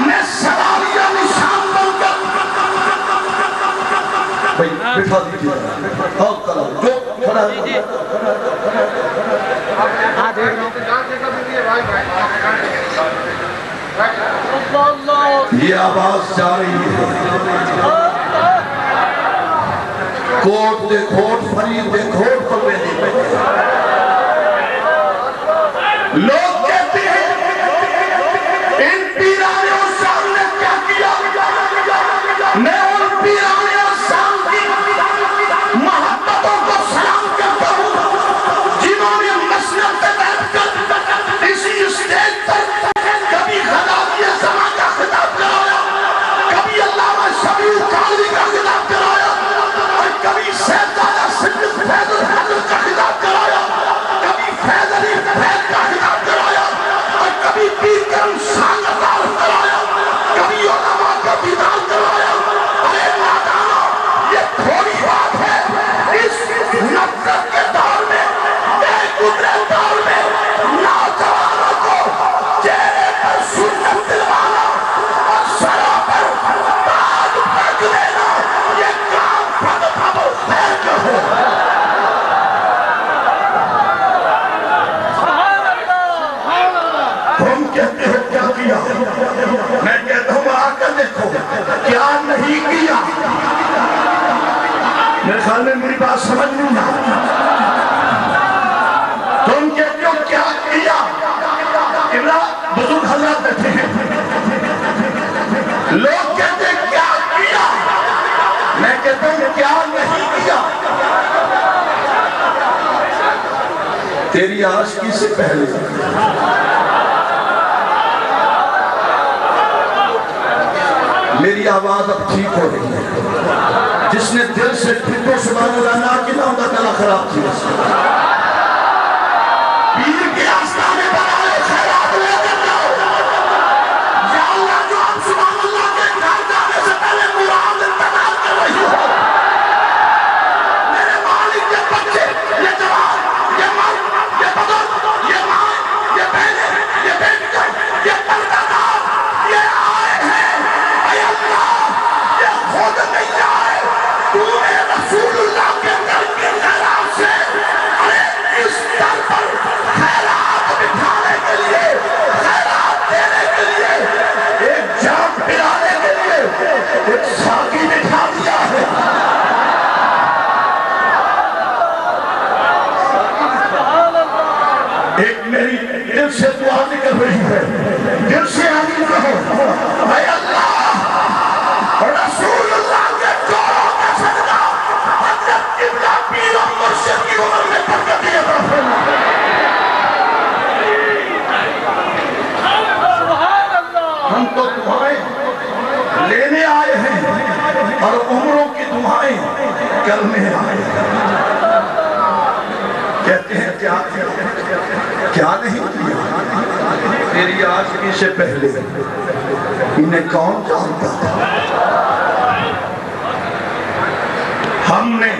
میں سواریہ نشان بن کر بھئی بٹھا دیجیے جو کھڑا ہے یہ آواز جا رہی ہے، کوٹ دے کھوٹ فرید دے کھوٹ پر میں نہیں پہنے۔ لوگ کہتے ہیں ان پیرانے اور شام نے کیا کیا، میں ان پیرانے اور شام کی محبتوں کو سلام کرتا ہوں جنہوں نے مسجد پہ بیٹھ کر اسی اسٹیج پر کبھی خطاب یہ زمان کا خطاب کرایا، کبھی علامہ شبیر کالوی کا خطاب کرایا، اور کبھی سیدزادہ صدیق فیض الحضر کا خطاب کرایا، کبھی فیض علی فیض کا خطاب کرایا، اور کبھی پیر کرم شان کا تعارف کرایا، کبھی علماء کا دیدار کرایا۔ ارے نادانو، یہ تھوڑی بات ہے، اس نفرت کے دور میں، بے گزرے دور میں، نوجوانوں کو چہرے پر سنت دلوانا اور سروں پر تاج رکھ دینا، یہ کام فضل و خیر کا ہے۔ تم کہتے ہو کیا کیا، میں کہتا ہوں آ کر دیکھو کیا نہیں کیا۔ میرے خیال میں میری بات سمجھ نہیں آتی۔ تم کہتے ہو کیا کیا، امرا بزرگ حضرات بیٹھے ہیں، لوگ کہتے ہیں کیا کیا، میں کہتا ہوں کیا نہیں کیا۔ تیری عاشقی سے پہلے میری آواز اب ٹھیک ہو رہی ہے، جس نے دل سے ٹھٹو سبحان اللہ نہ کیا ان کا گلا خراب تھی۔ پیر کے آستانے پر آئے خیرات لے کر جاؤ، یا اللہ جو ہم سبحان اللہ کے گھر جانے سے پہلے مراد انتظار کر رہی ہو، میرے مالک کے بچے، یہ جوان، یہ مرد، یہ بزرگ، یہ ماں، یہ بہنیں، یہ بیٹیاں، یہ پردہ دار، یہ آئے ہیں، اے اللہ یہ خود نہیں آئے، تو نے رسول اللہ کے در کے خیرات سے ارے اس در پر خیرات بٹھانے کے لیے، خیرات دینے کے لیے، ایک جام پلانے کے لیے ایک ساقی بٹھا دیا ہے۔ ایک میری دل سے دعا نکل رہی ہے، دل سے آمین کہو، اے اللہ رسول اللہ کے جوڑوں کا صدقہ حضرت قبلہ پیر و مرشد کی عمر میں برکت عطا فرما۔ ہم تو دعائیں لینے آئے ہیں اور عمروں کی دعائیں کرنے آئے ہیں۔ کہتے ہیں کیا نہیں کیا، تیری عاشقی سے پہلے انہیں کون جانتا تھا؟ ہم نے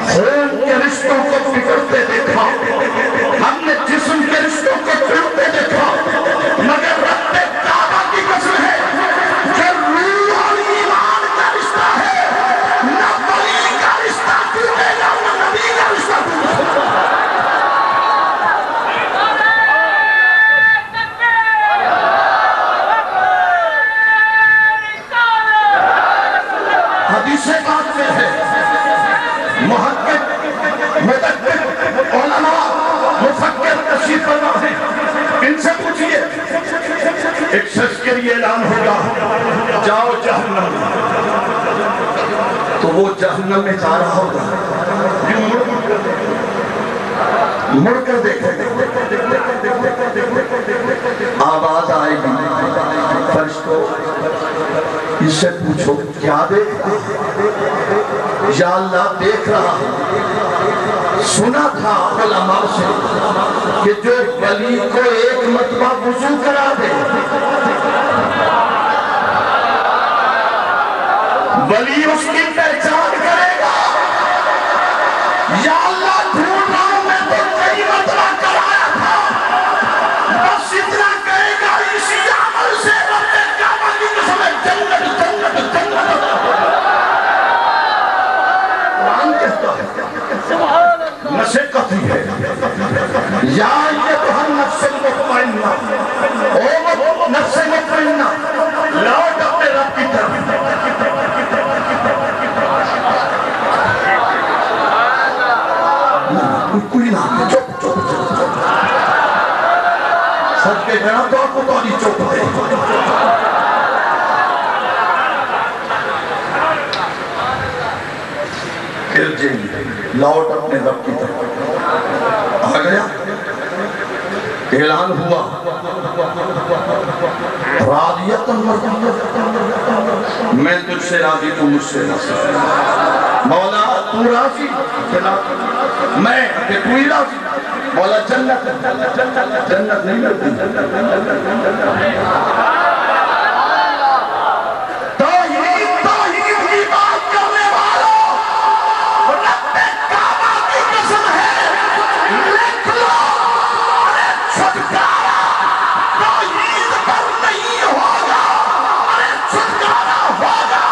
خون کے رشتوں کو بگڑتے دیکھا، ہم نے جسم کے رشتوں کو بگڑتے دیکھا، مگر رب کعبہ کی قسم ہے کہ روح اور ایمان کا رشتہ ہے، نہ ولی کا رشتہ ٹوٹے گا نہ نبی کا رشتہ ٹوٹے گا۔ حدیث پاک میں ہے، محقق، مدقق، علماء، مفکر تشریف فرما ہے، ان سے پوچھئے ایک شخص کے لیے اعلان ہوگا جاؤ جہنم، تو وہ جہنم میں جا رہا ہوگا، مڑ کر دیکھیں، آواز آئے گی، فرشتوں اس سے پوچھو کیا دیکھتا، یا اللہ دیکھ رہا ہوں سنا تھا علماء سے کہ جو ولی کو ایک مرتبہ وضو کرا دے ولی اس کی پہچان کرے گا. یا اللہ ڈھونڈ رہا ہوں میں تو کئی مرتبہ کرایا تھا, بس اتنا کہے گا اسی عمل سے رب کعبہ کی قسم ہے جنت جنت جنت. قرآن کہتا ہے نشے قطعی ہے یا ایتھا النفس المطمئنہ, او نفس مطمئنہ لوٹ اپنے رب کی طرف. کوئی نہ چپ چپ چپ سب کے جناب تو آپ کو تو نہیں چپ ہے. پھر جی لوٹ اپنے رب کی طرف آ گیا. اعلان ہوا راضیت میں تجھ سے راضی تو مجھ سے راضی. مولا تو راضی میں کہ تو ہی راضی. مولا جنت جنت نہیں ملتی. توحید کی بات کرنے والوں رب کعبہ کی قسم ہے لکھ لو چھٹکارا توحید پر نہیں ہوگا, چھٹکارا ہوگا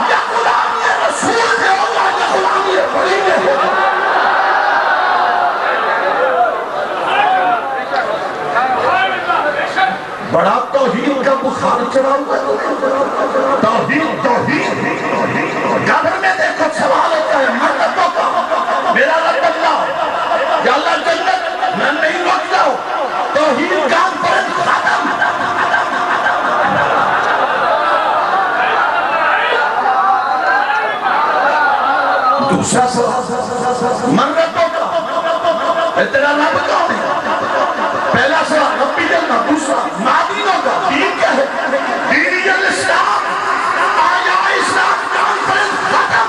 یا غلامی رسول سے ہوگا یا غلامی بڑی میں ہوگا. بڑا توحید کا بخار چڑھا ہوا ہے. توحید توحید قبر میں دیکھو سوال ہوتا ہے مرتبوں کا, میرا رب اللہ یا اللہ جنت میں نہیں روکتا ہوں. توحید کانفرنس ختم. دوسرا سوال مرتبوں کا, تیرا رب کون ہے؟ پہلا سوال ربی جلنا. دوسرا معدینوں کا دین کیا ہے؟ دینی الاسلام. آیا اسلام کانفرنس ختم.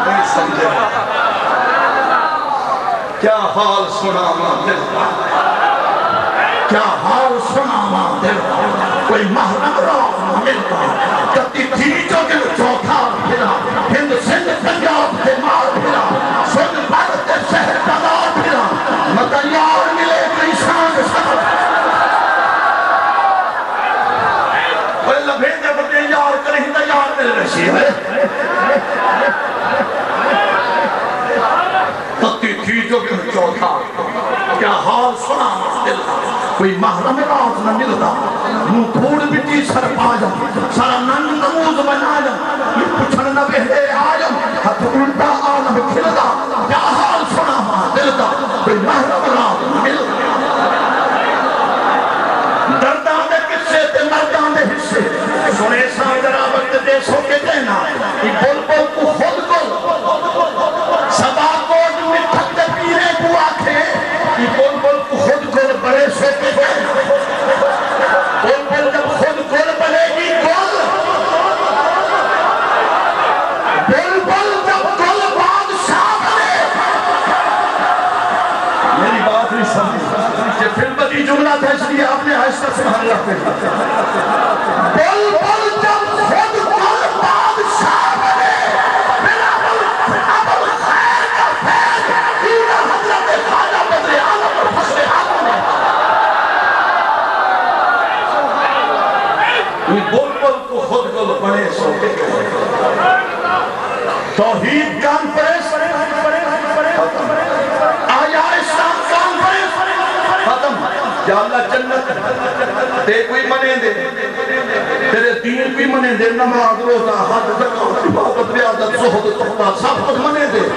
نہیں سمجھے کیا حال سنا ماں دل, کیا حال سنا ماں دل. کوئی محرم راہ نہ ملتا, کتی تھی جو دل چوتھا پھرا, ہند سندھ پنجاب سے مار پھرا, سن بھارت شہر بازار پھرا, مگر یار ملے کئی شان سفر. پہلا بھیجے بتے یار کریں تو یار مل رشی ہے. کتی تھی جو دل چوتھا, کیا حال سنا دل. کوئی محرم راز نہ ملتا, منہ پھوڑ بٹی سر پاجم, سارا ننگ نموز بناجم, یہ پچھن نہ بہلے آجم, ہتھ الٹا عالم کھلدا. کیا حال سنا ماں دل دا, کوئی محرم راز نہ ملتا. دردان دے قصے تے مردان دے حصے سنے سان ذرا وقت دے سو کے دینا. یہ بول بول کو خود کو سبا کو مٹھک دے پیرے کو آکھے, یہ بول بول کو خود کو بڑے سو کے دینا. بول بول جب خود گل بنے گی گل, بول بول جب گل بادشاہ بنے. میری بات نہیں سمجھ, یہ پھر بدی جملہ تھا اس لیے آپ نے آہستہ سبحان اللہ پہ. بول بول جب خود گل بادشاہ بنے, میرا ابو الخیر کا فیض تیرا حضرت خواجہ بدر عالم اور فخر عالم ہے. بول بول کو خود گل بنے سو کے توحید کانفرنس آیا اسلام کانفرنس ختم. یا اللہ جنت دے کوئی منے دے, تیرے دین کوئی منے دے, نماز روزہ حج زکات عبادت ریاضت زہد تقویٰ سب کچھ منے دے.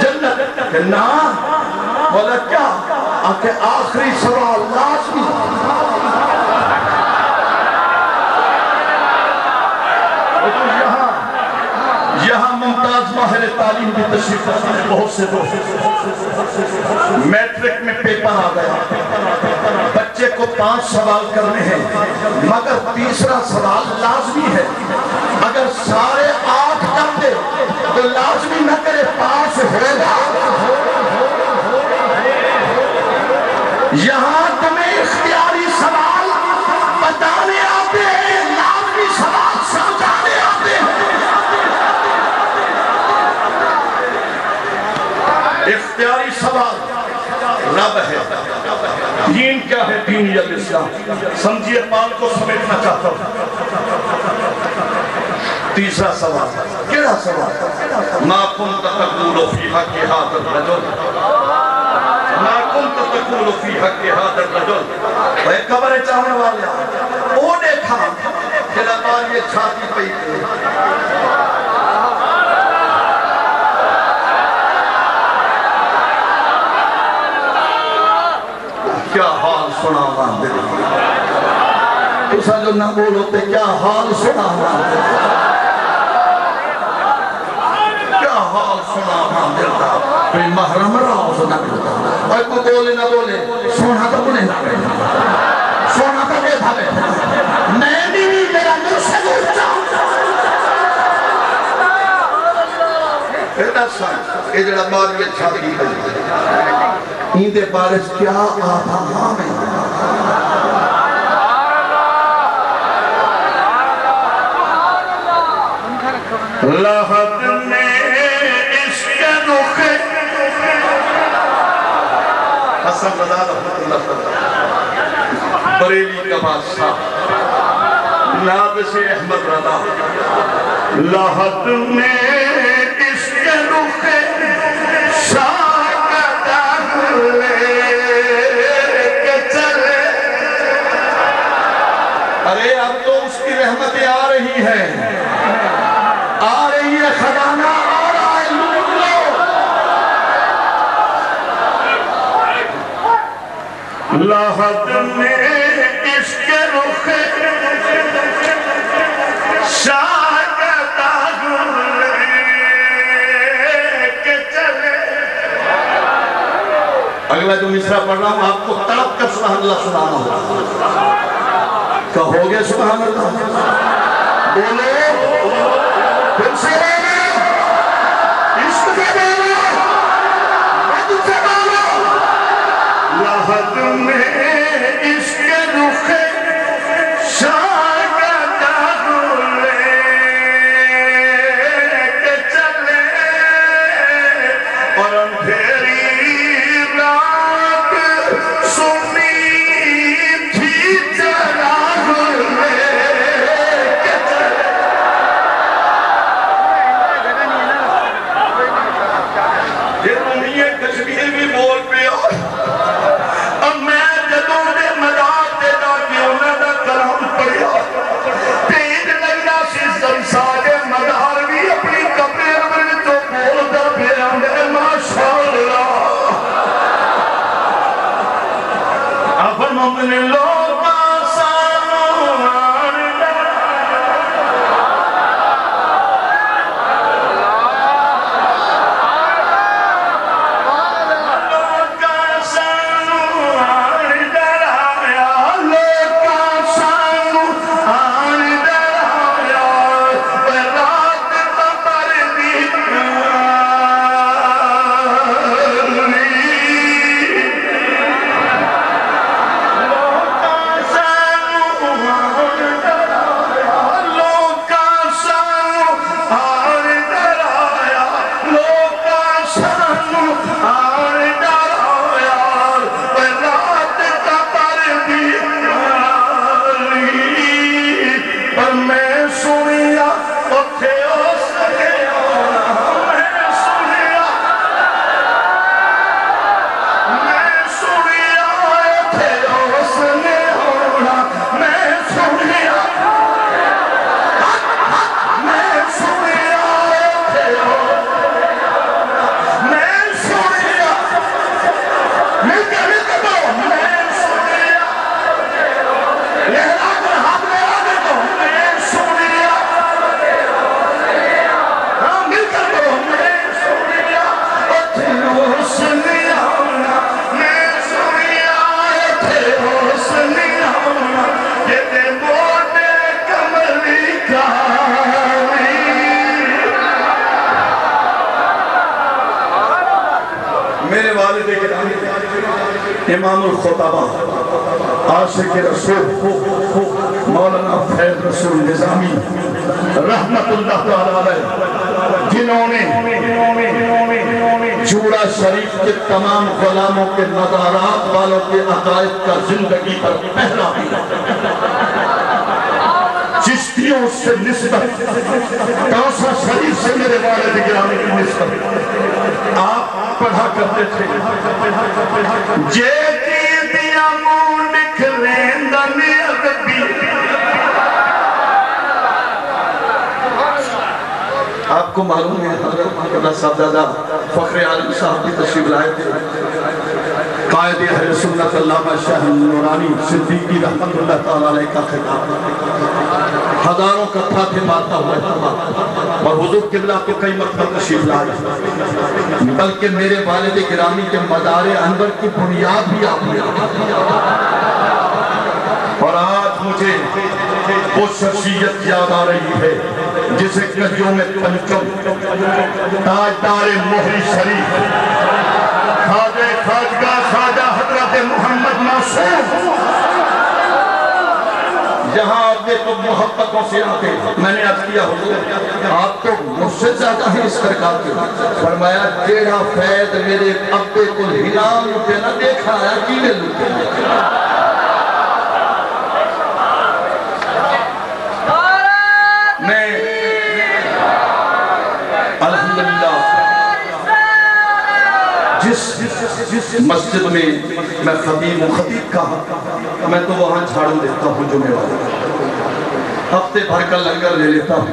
جنت کہ نا بولا کیا آکے آخری سوال لازمی. یہاں ممتاز ماہر تعلیم بھی تشریف رکھتے ہیں. بہت سے میٹرک میں پیپر آ گیا, بچے کو 5 سوال کرنے ہیں, مگر تیسرا سوال لازمی ہے. اگر سارے 8 کر دے تو لازمی نہ کرے پاس ہوگا. یہاں تمہیں اختیاری سوال بتانے آتے ہیں, لازمی سوال سمجھانے آتے ہیں. اختیاری سوال رب ہے. دین کیا ہے؟ دین الاسلام. سمجھیے بات کو سمیٹنا چاہتا ہوں. تیسرا سوال, کیڑا سوال؟ ما کنت تقول فی حق ھذا الرجل, ما کنت تقول فی حق ھذا الرجل. وہ قبر چاہنے والے وہ دیکھا کہ لبار یہ چھاتی پئی تھی. کیا حال سنا ماندے, تسا جو نہ بولوتے کیا حال سنا ماندے, کیا حال سنا ماندے تھا. کوئی محرم رہا ہو سنا کرتا, اور کوئی بولے نہ بولے سونا تو بولے نہ کرتا, سونا تو بے تھا بیٹھا. میں بھی میرا نور سے گھر جاؤں. ایسا سان یہ جڑا باری اچھا دی گئی این دے بارش کیا آبا ہمیں لہت نے اس کے رخ حسن رضا رحمت اللہ بریلی کا بادشاہ نابس احمد رضا, لہت نے اس کے رخ ارے اب تو اس کی رحمتیں آ رہی ہیں, آ رہی ہے خزانہ اور آئے لوٹ لو. لہت نے اس کے رخ شاگردہ لے کے چلے. اگلا جو مصرع پڑھ رہا ہوں آپ کو تڑپ کر سبحان اللہ سنانا ہوگا. کہو گے سبحان اللہ؟ بولو پھر سے بولو, عشق سے بولو, مد سے بولو. لہت میں اس کے رخ شاگردہ لے کے چلے, اور اندھیری رات سنی تھی چراغ لے کے چلے. یہ کشمیر بھی بول پہ اب میں جدوں نے مدار امام الخطبہ عاشق رسول مولانا فیض رسول نظامی رحمت اللہ تعالیٰ علیہ، جنہوں نے جوڑا شریف کے تمام غلاموں کے مزارات والوں کے عقائد کا زندگی پر پہلا دیا، چشتیوں سے نسبت، کاسا شریف سے میرے والد گرامی کی نسبت آپ پڑھا کرتے تھے جیتی دیا مون کھلین دنی عربی۔ آپ کو معلوم ہے حضرت صاحبزادہ فخر عالم صاحب کی تشریف لائے تھے، قائد اہل سنت علامہ شاہ نورانی صدیقی رحمت اللہ تعالیٰ علیہ کا خطاب، ہزاروں کتھا تھے مارتا ہوا اتباع، اور حضور قبلہ کو کئی مرتبہ تشریف لائے، بلکہ میرے والد گرامی کے مزار انور کی بنیاد بھی آپ نے، اور آج مجھے وہ شخصیت یاد آ رہی ہے جسے کجوں میں پنچم تاجدار مہری شریف خواجہ خواجگاہ خواجہ حضرت محمد معصوم، جہاں آپ نے تو محبتوں سے آتے ہیں، میں نے عرض کیا حضور آپ تو مجھ سے زیادہ ہیں اس سرکار کے، فرمایا جیڑا فیض میرے ابے کو ہلال پہ نہ دیکھا ہے کیلے لوٹے میں الحمدللہ جس مسجد میں خطیب و خطیب کہا میں تو وہاں جھاڑو دیتا ہوں جمعہ والا، ہفتے بھر کا لنگر لے لیتا ہوں،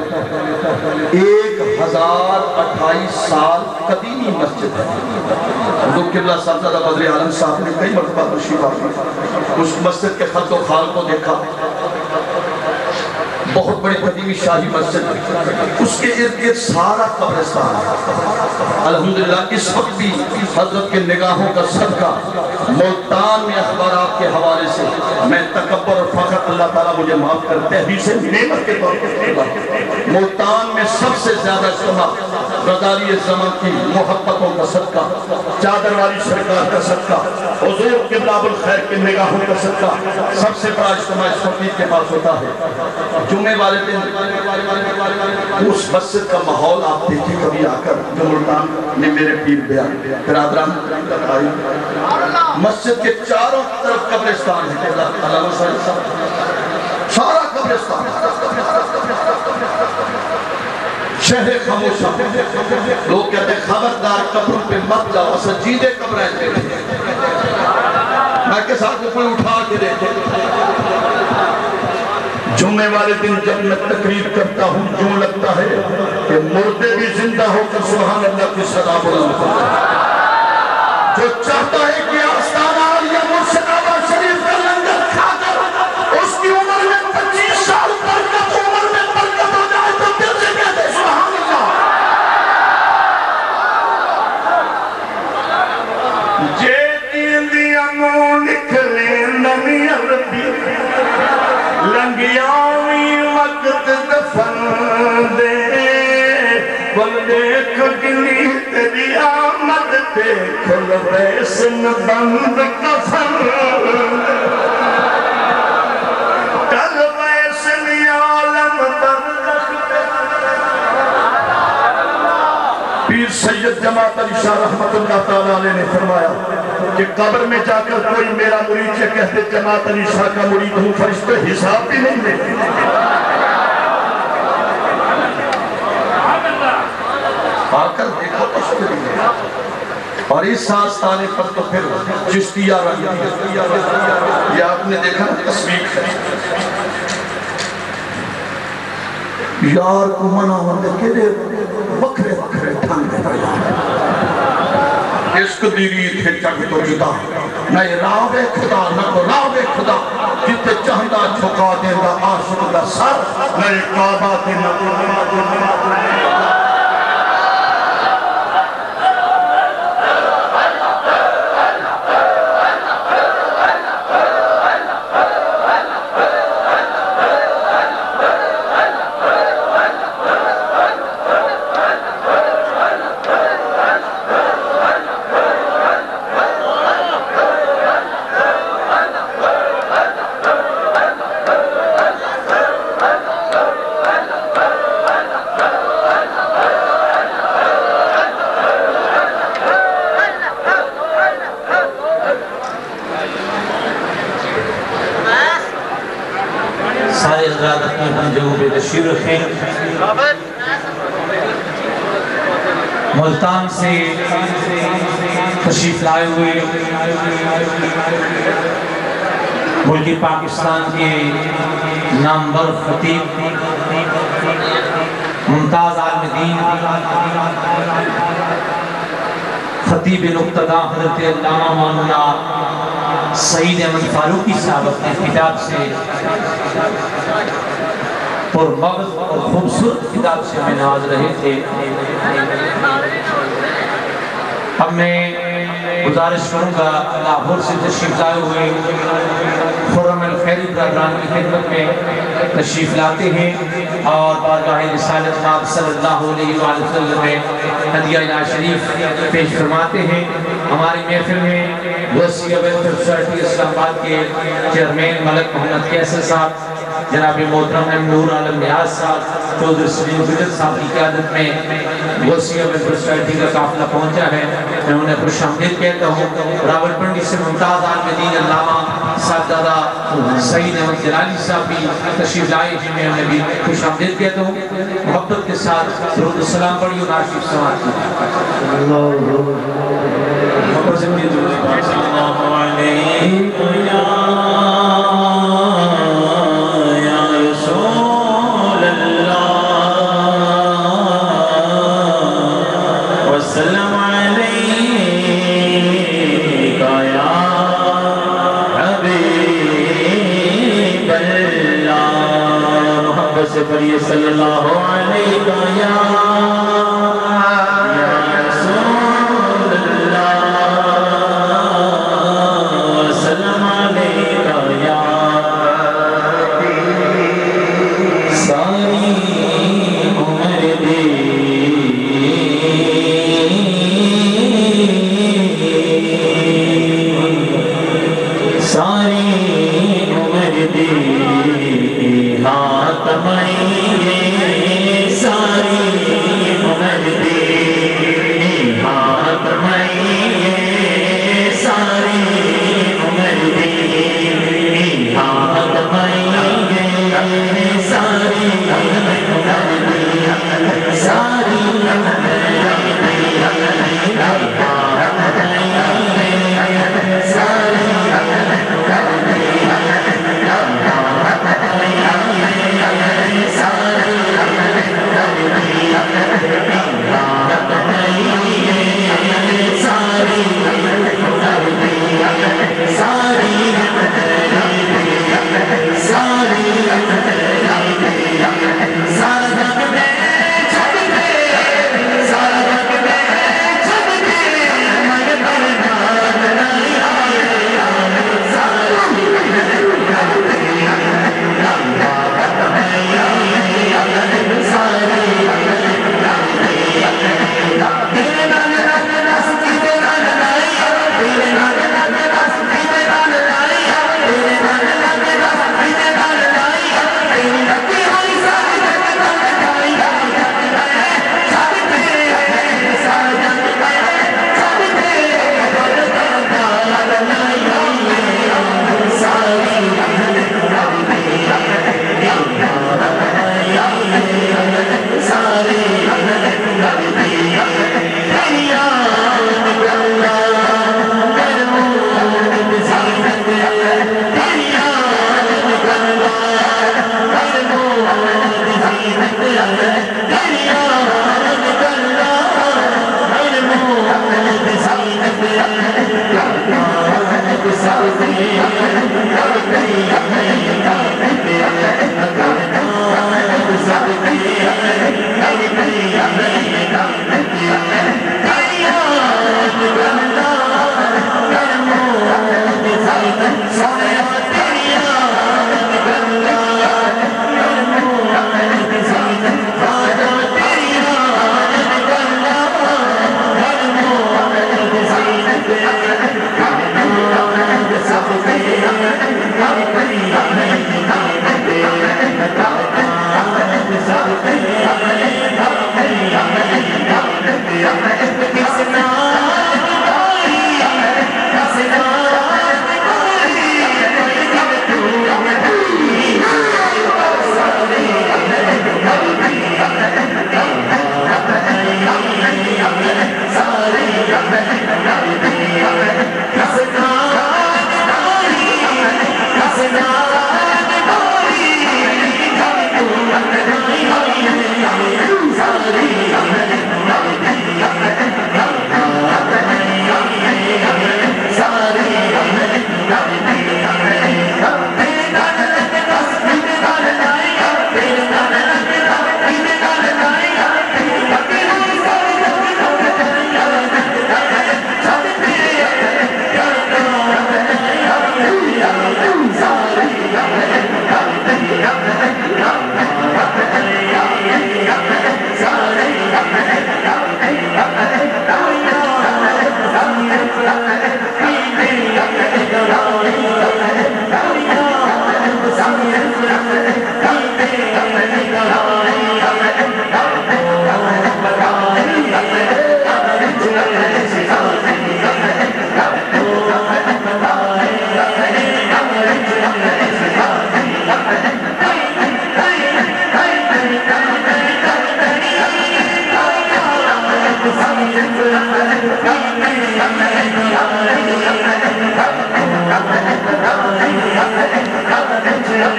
1028 سال قدیمی مسجد ہے، حضور قبلہ صاحبزادہ بدر عالم صاحب نے کئی مرتبہ تشریف آئی، اس مسجد کے خط و خال کو دیکھا، بہت بڑی قدیمی شاہی مسجد، اس کے ارد گرد سارا قبرستان ہے، الحمدللہ اس وقت بھی حضرت کے نگاہوں کا صدقہ ملتان میں اخبارات کے حوالے سے میں تکبر اور فخر اللہ تعالیٰ مجھے معاف کر تحریر سے نعمت کے طور پر ملتان میں سب سے زیادہ اجتماع غزالی زمان کی محبتوں کا صدقہ، چادر والی سرکار کا صدقہ، حضور قبلہ الخیر کے نگاہوں کا صدقہ، سب سے بڑا اجتماع اس فقیر کے پاس ہوتا ہے۔ جمعے والے دن اس مسجد کا ماحول آپ دیکھیں کبھی آ کر جو ملتان میں میرے پیر بیان برادران آئی، مسجد کے چاروں طرف قبرستان ہے، علامہ صاحب سارا قبرستان شہر خاموشہ، لوگ کہتے ہیں خبردار قبروں پہ مت جاؤ، اصل جیدے قبریں تھے، میں کے ساتھ کوئی اٹھا کے دیکھے۔ جمعے والے دن جب میں تقریر کرتا ہوں یوں لگتا ہے کہ مردے بھی زندہ ہو کر سبحان اللہ کی صدا بلند کرتا ہے۔ جو چاہتا ہے کہ آستانہ عالیہ مرشداباد شریف کا لنگر کھا کر اس کی عمر میں 25 سال برکت عمر میں برکت ہو جائے تو دل سے کہتے سبحان اللہ۔ جیتی دیا مو نکلے نمی عربی لنگیاوی وقت دفن دے بل دیکھ گلی تیری آمد پہ کھل ریسن بند کفن کل ویسن عالم پیر سید جماعت علی شاہ رحمت اللہ تعالیٰ علیہ نے فرمایا کہ قبر میں جا کر کوئی میرا مرید سے کہتے جماعت علی شاہ کا مرید ہوں فرشتے حساب بھی نہیں لے آ کر دیکھو تو شکریہ اور اس آستانے پر تو پھر چشتیہ رنگ یہ آپ نے دیکھا تصویر ہے یار کو منع ہوندے کہ دے وکھرے وکھرے ٹھانگے پڑھا عشق دیری تھے چک تو جدا نہ راوے خدا نہ کو راوے خدا جتے چاہدہ چھکا دے گا عاشق دا سر نہ کعبہ دے نہ حضرات اپنی جگہوں پہ تشریف رکھیں. ملتان سے تشریف لائے ہوئے ملک پاکستان کے نامور خطیب ممتاز عالم دین خطیب نقطہ حضرت علامہ مولانا سعید احمد فاروقی صاحب اپنے کتاب سے اور مغز اور خوبصورت کتاب سے ہمیں نواز رہے تھے. اب میں گزارش کروں گا لاہور سے تشریف لائے ہوئے خرم الخیری برادران کی خدمت میں تشریف لاتے ہیں اور بارگاہ رسالت مآب صلی اللہ علیہ وآلہ وسلم میں ہدیہ ناز شریف پیش فرماتے ہیں. ہماری محفل میں وسیع ویلفیئر سوسائٹی اسلام آباد کے چیئرمین ملک محمد کیسر صاحب، جناب محترم نور عالم نیاز صاحب، چودھری سلیم بجر صاحب کی قیادت میں وسیع ویلفیئر سوسائٹی کا قافلہ پہنچا ہے. میں انہیں خوش آمدید کہتا ہوں. راولپنڈی سے ممتاز عالم دین علامہ صاحبزادہ سعید احمد جلالی صاحب بھی تشریف لائے ہیں. میں انہیں بھی خوش آمدید کہتا ہوں. محبت کے ساتھ درود السلام پڑھی اور نعت شریف سماعت کیجیے. محبت سے پڑھی درود صلی اللہ علیہ سے پڑھیے صلی اللہ علیہ یا رسول اللہ وسلم علیہ یا ساری عمر دی ساری عمر دی ہاتھ مائیں ساری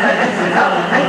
ہے